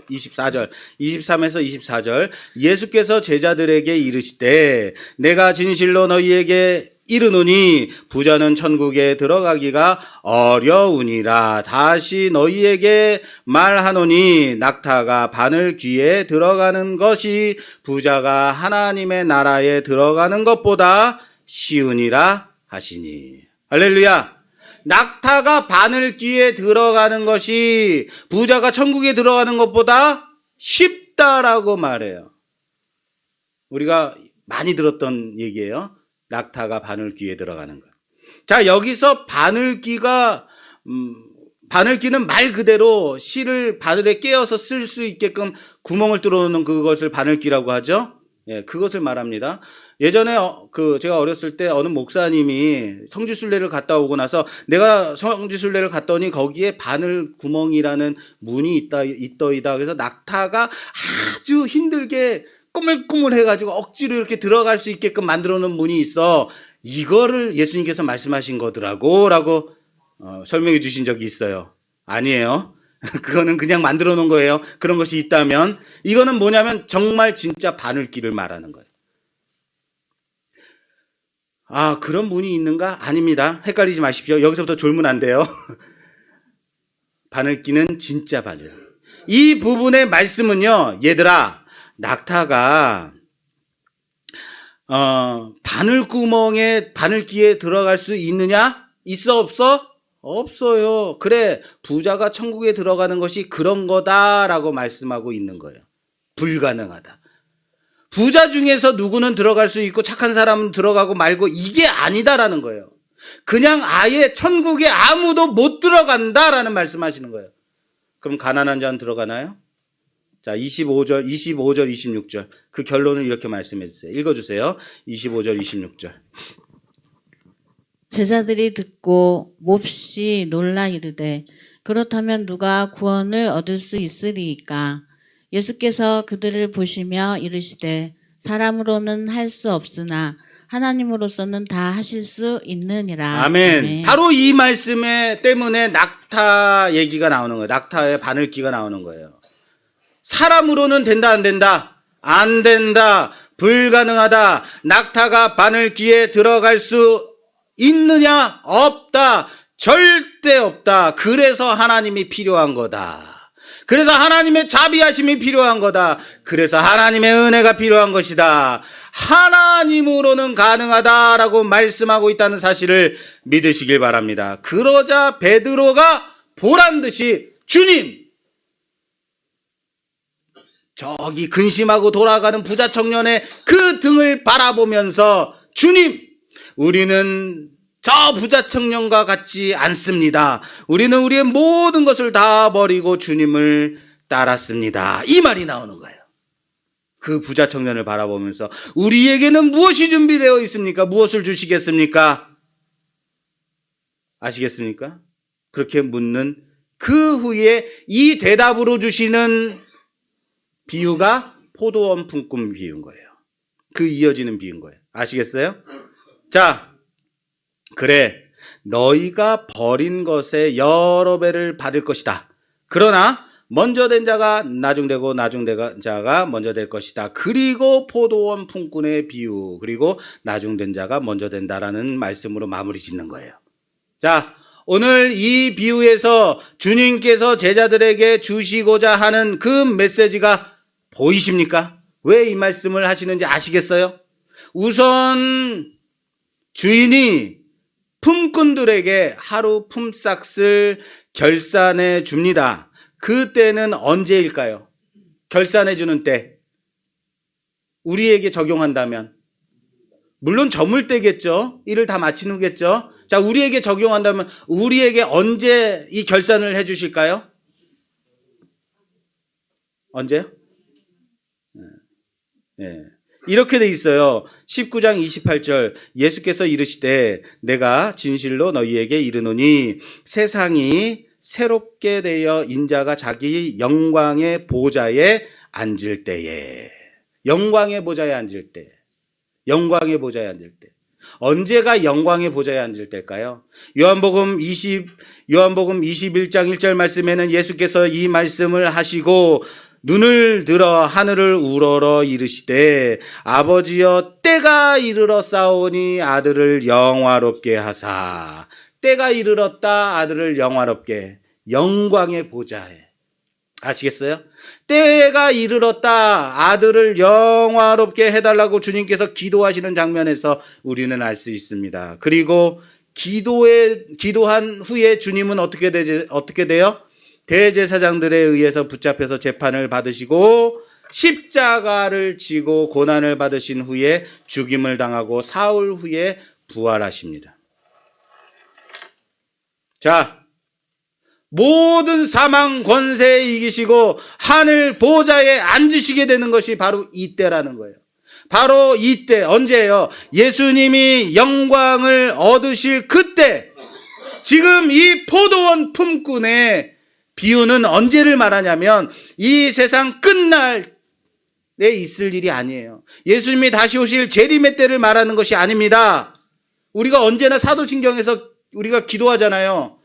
24절, 23에서 24절 예수께서 제자들에게 이르시되 내가 진실로 너희에게 이르노니 부자는 천국에 들어가기가 어려우니라. 다시 너희에게 말하노니 낙타가 바늘귀에 들어가는 것이 부자가 하나님의 나라에 들어가는 것보다 쉬우니라 하시니. 할렐루야. 낙타가 바늘귀에 들어가는 것이 부자가 천국에 들어가는 것보다 쉽다라고 말해요. 우리가 많이 들었던 얘기예요. 낙타가 바늘귀에 들어가는 것. 자, 여기서 바늘귀는 말 그대로 실을 바늘에 깨어서 쓸 수 있게끔 구멍을 뚫어놓는 그것을 바늘귀라고 하죠. 예, 그것을 말합니다. 예전에 제가 어렸을 때 어느 목사님이 성지순례를 갔다 오고 나서 내가 성지순례를 갔더니 거기에 바늘 구멍이라는 문이 있더이다. 그래서 낙타가 아주 힘들게 꾸물꾸물 해가지고 억지로 이렇게 들어갈 수 있게끔 만들어 놓은 문이 있어. 이거를 예수님께서 말씀하신 거더라고 라고 설명해 주신 적이 있어요. 아니에요. 그거는 그냥 만들어 놓은 거예요. 그런 것이 있다면. 이거는 뭐냐면 정말 진짜 바늘귀를 말하는 거예요. 아, 그런 문이 있는가? 아닙니다. 헷갈리지 마십시오. 여기서부터 졸면 안 돼요. 바늘귀는 진짜 바늘. 이 부분의 말씀은요, 얘들아, 낙타가 바늘귀에 들어갈 수 있느냐? 있어 없어? 없어요. 그래, 부자가 천국에 들어가는 것이 그런 거다라고 말씀하고 있는 거예요. 불가능하다. 부자 중에서 누구는 들어갈 수 있고 착한 사람은 들어가고 말고 이게 아니다라는 거예요. 그냥 아예 천국에 아무도 못 들어간다라는 말씀하시는 거예요. 그럼 가난한 자는 들어가나요? 자, 25절, 26절. 그 결론을 이렇게 말씀해 주세요. 읽어주세요. 25절, 26절. 제자들이 듣고 몹시 놀라 이르되 그렇다면 누가 구원을 얻을 수 있으리이까? 예수께서 그들을 보시며 이르시되 사람으로는 할 수 없으나 하나님으로서는 다 하실 수 있느니라. 아멘. 아멘. 바로 이 말씀에 때문에 낙타 얘기가 나오는 거예요. 낙타의 바늘귀가 나오는 거예요. 사람으로는 된다, 안 된다? 안 된다. 불가능하다. 낙타가 바늘귀에 들어갈 수 있느냐? 없다. 절대 없다. 그래서 하나님이 필요한 거다. 그래서 하나님의 자비하심이 필요한 거다. 그래서 하나님의 은혜가 필요한 것이다. 하나님으로는 가능하다라고 말씀하고 있다는 사실을 믿으시길 바랍니다. 그러자 베드로가 보란 듯이 주님! 저기 근심하고 돌아가는 부자 청년의 그 등을 바라보면서 주님! 우리는 저 부자 청년과 같지 않습니다. 우리는 우리의 모든 것을 다 버리고 주님을 따랐습니다. 이 말이 나오는 거예요. 그 부자 청년을 바라보면서 우리에게는 무엇이 준비되어 있습니까? 무엇을 주시겠습니까? 아시겠습니까? 그렇게 묻는 그 후에 이 대답으로 주시는 비유가 포도원 품꾼 비유인 거예요. 그 이어지는 비유인 거예요. 아시겠어요? 자, 그래, 너희가 버린 것에 여러 배를 받을 것이다. 그러나 먼저 된 자가 나중되고 나중된 자가 먼저 될 것이다. 그리고 포도원 품꾼의 비유, 그리고 나중된 자가 먼저 된다라는 말씀으로 마무리 짓는 거예요. 자, 오늘 이 비유에서 주님께서 제자들에게 주시고자 하는 그 메시지가 보이십니까? 왜 이 말씀을 하시는지 아시겠어요? 우선 주인이 품꾼들에게 하루 품삯을 결산해 줍니다. 그때는 언제일까요? 결산해 주는 때. 우리에게 적용한다면. 물론 저물 때겠죠. 일을 다 마친 후겠죠. 자, 우리에게 적용한다면 우리에게 언제 이 결산을 해 주실까요? 언제요? 예. 이렇게 돼 있어요. 19장 28절 예수께서 이르시되 내가 진실로 너희에게 이르노니 세상이 새롭게 되어 인자가 자기 영광의 보좌에 앉을 때에 영광의 보좌에 앉을 때 영광의 보좌에 앉을 때 언제가 영광의 보좌에 앉을 때일까요? 요한복음 21장 1절 말씀에는 예수께서 이 말씀을 하시고 눈을 들어 하늘을 우러러 이르시되 아버지여 때가 이르러 싸우니 아들을 영화롭게 하사 때가 이르렀다 아들을 영화롭게 영광의 보좌에 아시겠어요? 때가 이르렀다 아들을 영화롭게 해달라고 주님께서 기도하시는 장면에서 우리는 알 수 있습니다. 그리고 기도한 후에 주님은 어떻게 돼요? 대제사장들에 의해서 붙잡혀서 재판을 받으시고 십자가를 지고 고난을 받으신 후에 죽임을 당하고 사흘 후에 부활하십니다. 자, 모든 사망 권세에 이기시고 하늘 보좌에 앉으시게 되는 것이 바로 이때라는 거예요. 바로 이때 언제예요? 예수님이 영광을 얻으실 그때. 지금 이 포도원 품꾼의 비유는 언제를 말하냐면 이 세상 끝날에 있을 일이 아니에요. 예수님이 다시 오실 재림의 때를 말하는 것이 아닙니다. 우리가 언제나 사도신경에서 우리가 기도하잖아요.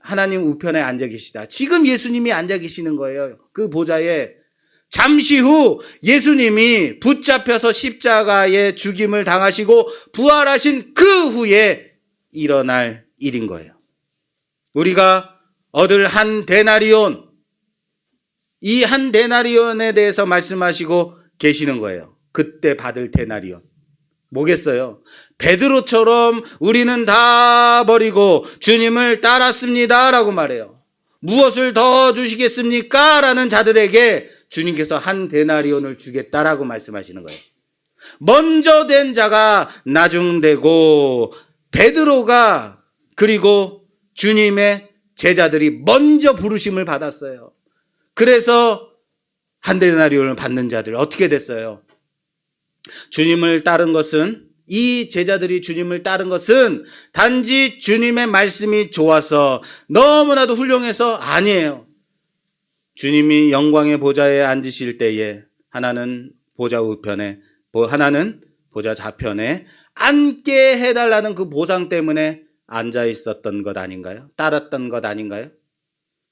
하나님 우편에 앉아 계시다. 지금 예수님이 앉아 계시는 거예요. 그 보좌에. 잠시 후 예수님이 붙잡혀서 십자가에 죽임을 당하시고 부활하신 그 후에 일어날 일인 거예요. 우리가 얻을 한 데나리온, 이 한 데나리온에 대해서 말씀하시고 계시는 거예요. 그때 받을 데나리온. 뭐겠어요? 베드로처럼 우리는 다 버리고 주님을 따랐습니다 라고 말해요. 무엇을 더 주시겠습니까? 라는 자들에게 주님께서 한 데나리온을 주겠다라고 말씀하시는 거예요. 먼저 된 자가 나중되고 베드로가 그리고 주님의 제자들이 먼저 부르심을 받았어요. 그래서 한 데나리온을 받는 자들 어떻게 됐어요? 주님을 따른 것은 이 제자들이 주님을 따른 것은 단지 주님의 말씀이 좋아서 너무나도 훌륭해서 아니에요. 주님이 영광의 보좌에 앉으실 때에 하나는 보좌 우편에 하나는 보좌 좌편에 앉게 해달라는 그 보상 때문에 앉아 있었던 것 아닌가요? 따랐던 것 아닌가요?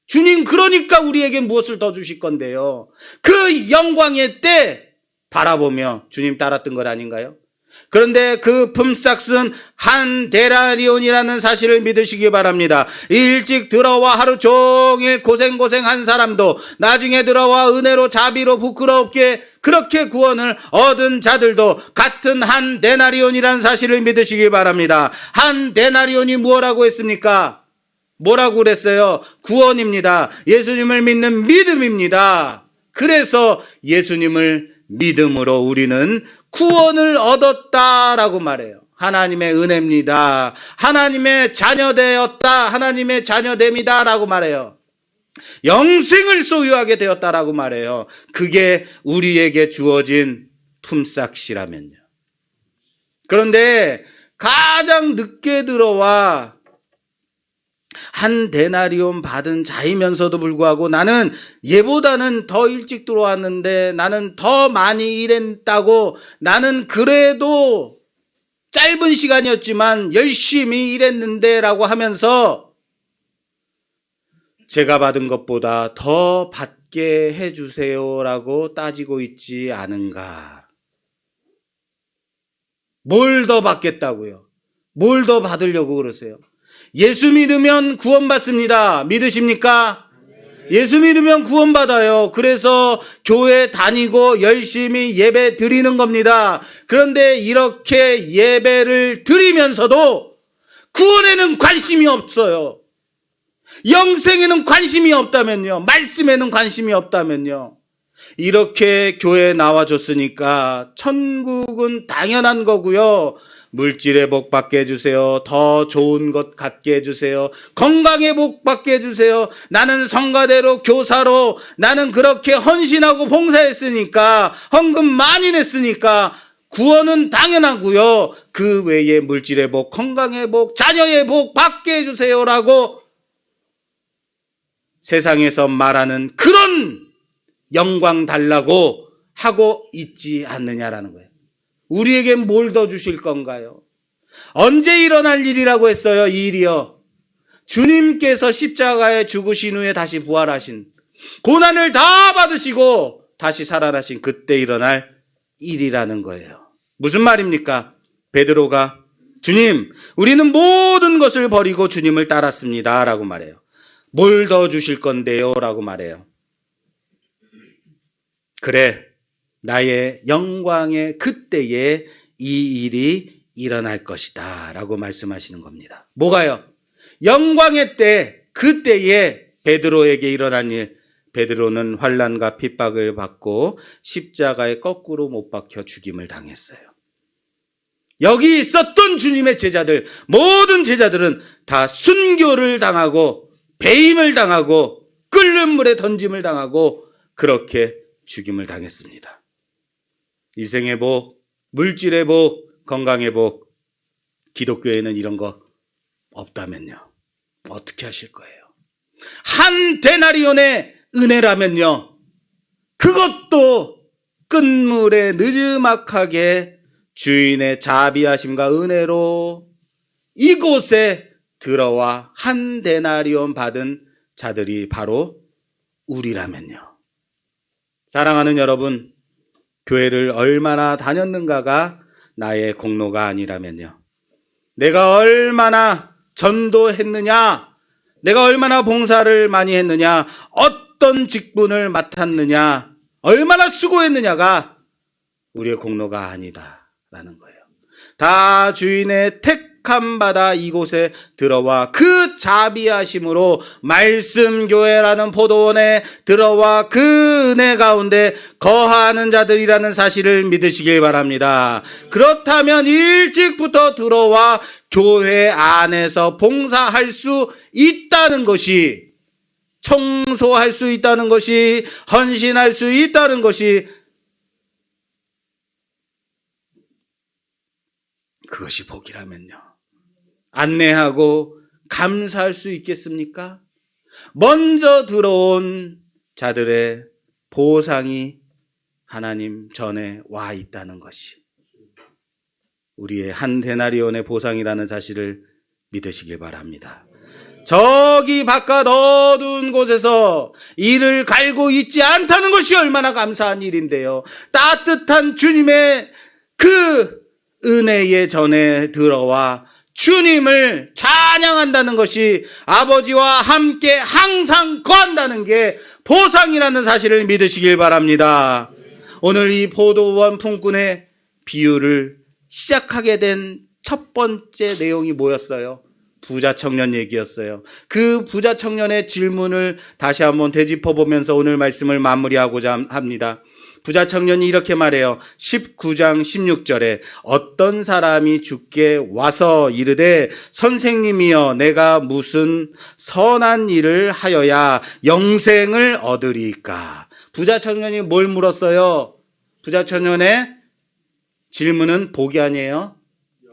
주님 그러니까 우리에게 무엇을 더 주실 건데요? 그 영광의 때 바라보며 주님 따랐던 것 아닌가요? 그런데 그 품삯은 한 데나리온이라는 사실을 믿으시기 바랍니다. 일찍 들어와 하루 종일 고생한 사람도 나중에 들어와 은혜로 자비로 부끄럽게 그렇게 구원을 얻은 자들도 같은 한 데나리온이라는 사실을 믿으시기 바랍니다. 한 데나리온이 뭐라고 했습니까? 뭐라고 그랬어요? 구원입니다. 예수님을 믿는 믿음입니다. 그래서 예수님을 믿음으로 우리는 구원을 얻었다라고 말해요. 하나님의 은혜입니다. 하나님의 자녀되었다. 하나님의 자녀됨이다라고 말해요. 영생을 소유하게 되었다라고 말해요. 그게 우리에게 주어진 품삯이라면요. 그런데 가장 늦게 들어와 한 데나리온 받은 자이면서도 불구하고 나는 얘보다는 더 일찍 들어왔는데 나는 더 많이 일했다고 나는 그래도 짧은 시간이었지만 열심히 일했는데 라고 하면서 제가 받은 것보다 더 받게 해주세요 라고 따지고 있지 않은가. 뭘 더 받겠다고요? 뭘 더 받으려고 그러세요? 예수 믿으면 구원받습니다. 믿으십니까? 예수 믿으면 구원받아요. 그래서 교회 다니고 열심히 예배 드리는 겁니다. 그런데 이렇게 예배를 드리면서도 구원에는 관심이 없어요. 영생에는 관심이 없다면요. 말씀에는 관심이 없다면요. 이렇게 교회에 나와줬으니까 천국은 당연한 거고요. 물질의 복 받게 해주세요. 더 좋은 것 갖게 해주세요. 건강의 복 받게 해주세요. 나는 성가대로 교사로 나는 그렇게 헌신하고 봉사했으니까 헌금 많이 냈으니까 구원은 당연하고요. 그 외에 물질의 복, 건강의 복, 자녀의 복 받게 해주세요라고 세상에서 말하는 그런 영광 달라고 하고 있지 않느냐라는 거예요. 우리에게 뭘 더 주실 건가요? 언제 일어날 일이라고 했어요? 이 일이요. 주님께서 십자가에 죽으신 후에 다시 부활하신, 고난을 다 받으시고 다시 살아나신 그때 일어날 일이라는 거예요. 무슨 말입니까? 베드로가 주님, 우리는 모든 것을 버리고 주님을 따랐습니다 라고 말해요. 뭘 더 주실 건데요? 라고 말해요. 그래, 나의 영광의 그때에 이 일이 일어날 것이다 라고 말씀하시는 겁니다. 뭐가요? 영광의 때, 그때에 베드로에게 일어난 일. 베드로는 환난과 핍박을 받고 십자가에 거꾸로 못 박혀 죽임을 당했어요. 여기 있었던 주님의 제자들, 모든 제자들은 다 순교를 당하고 배임을 당하고 끓는 물에 던짐을 당하고 그렇게 죽임을 당했습니다. 인생의 복, 물질의 복, 건강의 복, 기독교에는 이런 거 없다면요. 어떻게 하실 거예요? 한 데나리온의 은혜라면요. 그것도 끈물에 느지막하게 주인의 자비하심과 은혜로 이곳에 들어와 한 데나리온 받은 자들이 바로 우리라면요. 사랑하는 여러분, 교회를 얼마나 다녔는가가 나의 공로가 아니라면요. 내가 얼마나 전도했느냐, 내가 얼마나 봉사를 많이 했느냐, 어떤 직분을 맡았느냐, 얼마나 수고했느냐가 우리의 공로가 아니다라는 거예요. 다 주인의 택함 받아 이곳에 들어와 그 자비하심으로 말씀교회라는 포도원에 들어와 그 은혜 가운데 거하는 자들이라는 사실을 믿으시길 바랍니다. 그렇다면 일찍부터 들어와 교회 안에서 봉사할 수 있다는 것이, 청소할 수 있다는 것이, 헌신할 수 있다는 것이, 그것이 복이라면요. 안내하고 감사할 수 있겠습니까? 먼저 들어온 자들의 보상이 하나님 전에 와 있다는 것이 우리의 한 데나리온의 보상이라는 사실을 믿으시길 바랍니다. 저기 바깥 어두운 곳에서 이를 갈고 있지 않다는 것이 얼마나 감사한 일인데요. 따뜻한 주님의 그 은혜의 전에 들어와 주님을 찬양한다는 것이 아버지와 함께 항상 거한다는 게 보상이라는 사실을 믿으시길 바랍니다. 오늘 이 포도원 품꾼의 비유를 시작하게 된 첫 번째 내용이 뭐였어요? 부자 청년 얘기였어요. 그 부자 청년의 질문을 다시 한번 되짚어보면서 오늘 말씀을 마무리하고자 합니다. 부자 청년이 이렇게 말해요. 19장 16절에 어떤 사람이 주께 와서 이르되 선생님이여 내가 무슨 선한 일을 하여야 영생을 얻으리까? 부자 청년이 뭘 물었어요? 부자 청년의 질문은 복이 아니에요.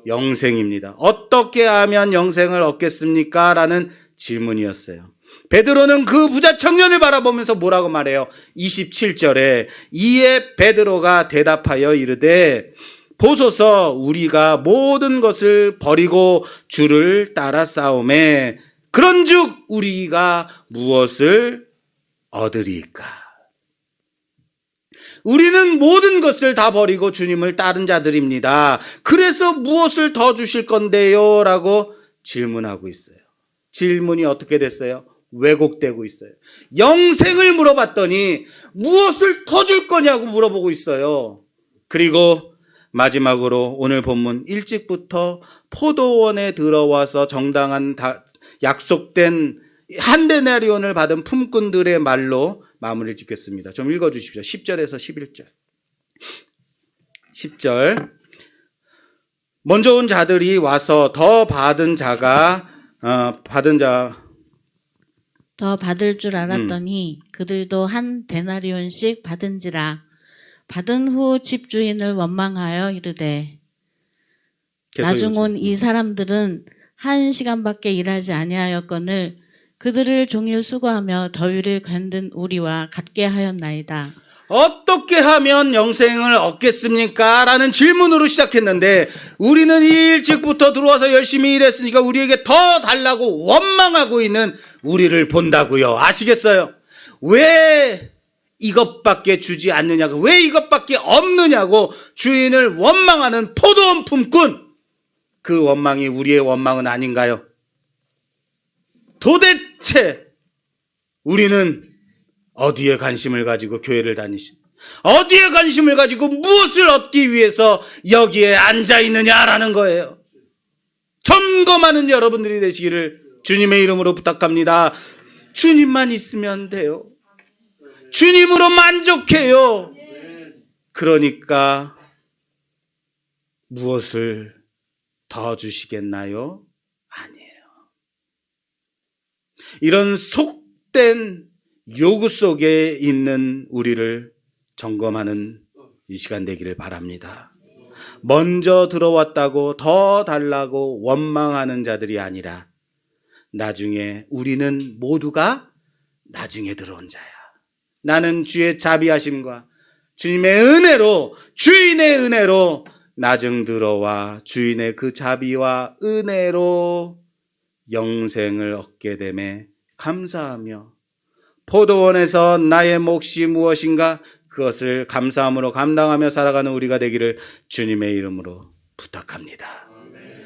영생입니다. 어떻게 하면 영생을 얻겠습니까? 라는 질문이었어요. 베드로는 그 부자 청년을 바라보면서 뭐라고 말해요? 27절에 이에 베드로가 대답하여 이르되 보소서 우리가 모든 것을 버리고 주를 따라 싸우매 그런즉 우리가 무엇을 얻으리까? 우리는 모든 것을 다 버리고 주님을 따른 자들입니다. 그래서 무엇을 더 주실 건데요? 라고 질문하고 있어요. 질문이 어떻게 됐어요? 왜곡되고 있어요. 영생을 물어봤더니 무엇을 더 줄 거냐고 물어보고 있어요. 그리고 마지막으로 오늘 본문 일찍부터 포도원에 들어와서 정당한 약속된 한 데나리온을 받은 품꾼들의 말로 마무리를 짓겠습니다. 좀 읽어주십시오. 10절에서 11절. 10절 먼저 온 자들이 와서 더 받은 자가 더 받을 줄 알았더니 그들도 한 데나리온씩 받은지라. 받은 후 집주인을 원망하여 이르되 나중 온 이 사람들은 1시간밖에 일하지 아니하였거늘 그들을 종일 수고하며 더위를 견딘 우리와 같게 하였나이다. 어떻게 하면 영생을 얻겠습니까? 라는 질문으로 시작했는데 우리는 일찍부터 들어와서 열심히 일했으니까 우리에게 더 달라고 원망하고 있는 우리를 본다고요. 아시겠어요? 왜 이것밖에 주지 않느냐고, 왜 이것밖에 없느냐고 주인을 원망하는 포도원 품꾼, 그 원망이 우리의 원망은 아닌가요? 도대체 우리는 어디에 관심을 가지고 교회를 어디에 관심을 가지고 무엇을 얻기 위해서 여기에 앉아 있느냐라는 거예요. 점검하는 여러분들이 되시기를 주님의 이름으로 부탁합니다. 주님만 있으면 돼요. 주님으로 만족해요. 그러니까 무엇을 더 주시겠나요? 아니에요. 이런 속된 요구 속에 있는 우리를 점검하는 이 시간 되기를 바랍니다. 먼저 들어왔다고 더 달라고 원망하는 자들이 아니라 나중에 우리는 모두가 나중에 들어온 자야. 나는 주의 자비하심과 주님의 은혜로, 주인의 은혜로 나중 들어와 주인의 그 자비와 은혜로 영생을 얻게 됨에 감사하며 포도원에서 나의 몫이 무엇인가 그것을 감사함으로 감당하며 살아가는 우리가 되기를 주님의 이름으로 부탁합니다.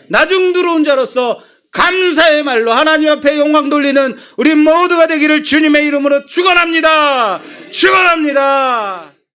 나중 들어온 자로서 감사의 말로 하나님 앞에 영광 돌리는 우리 모두가 되기를 주님의 이름으로 축원합니다. 축원합니다.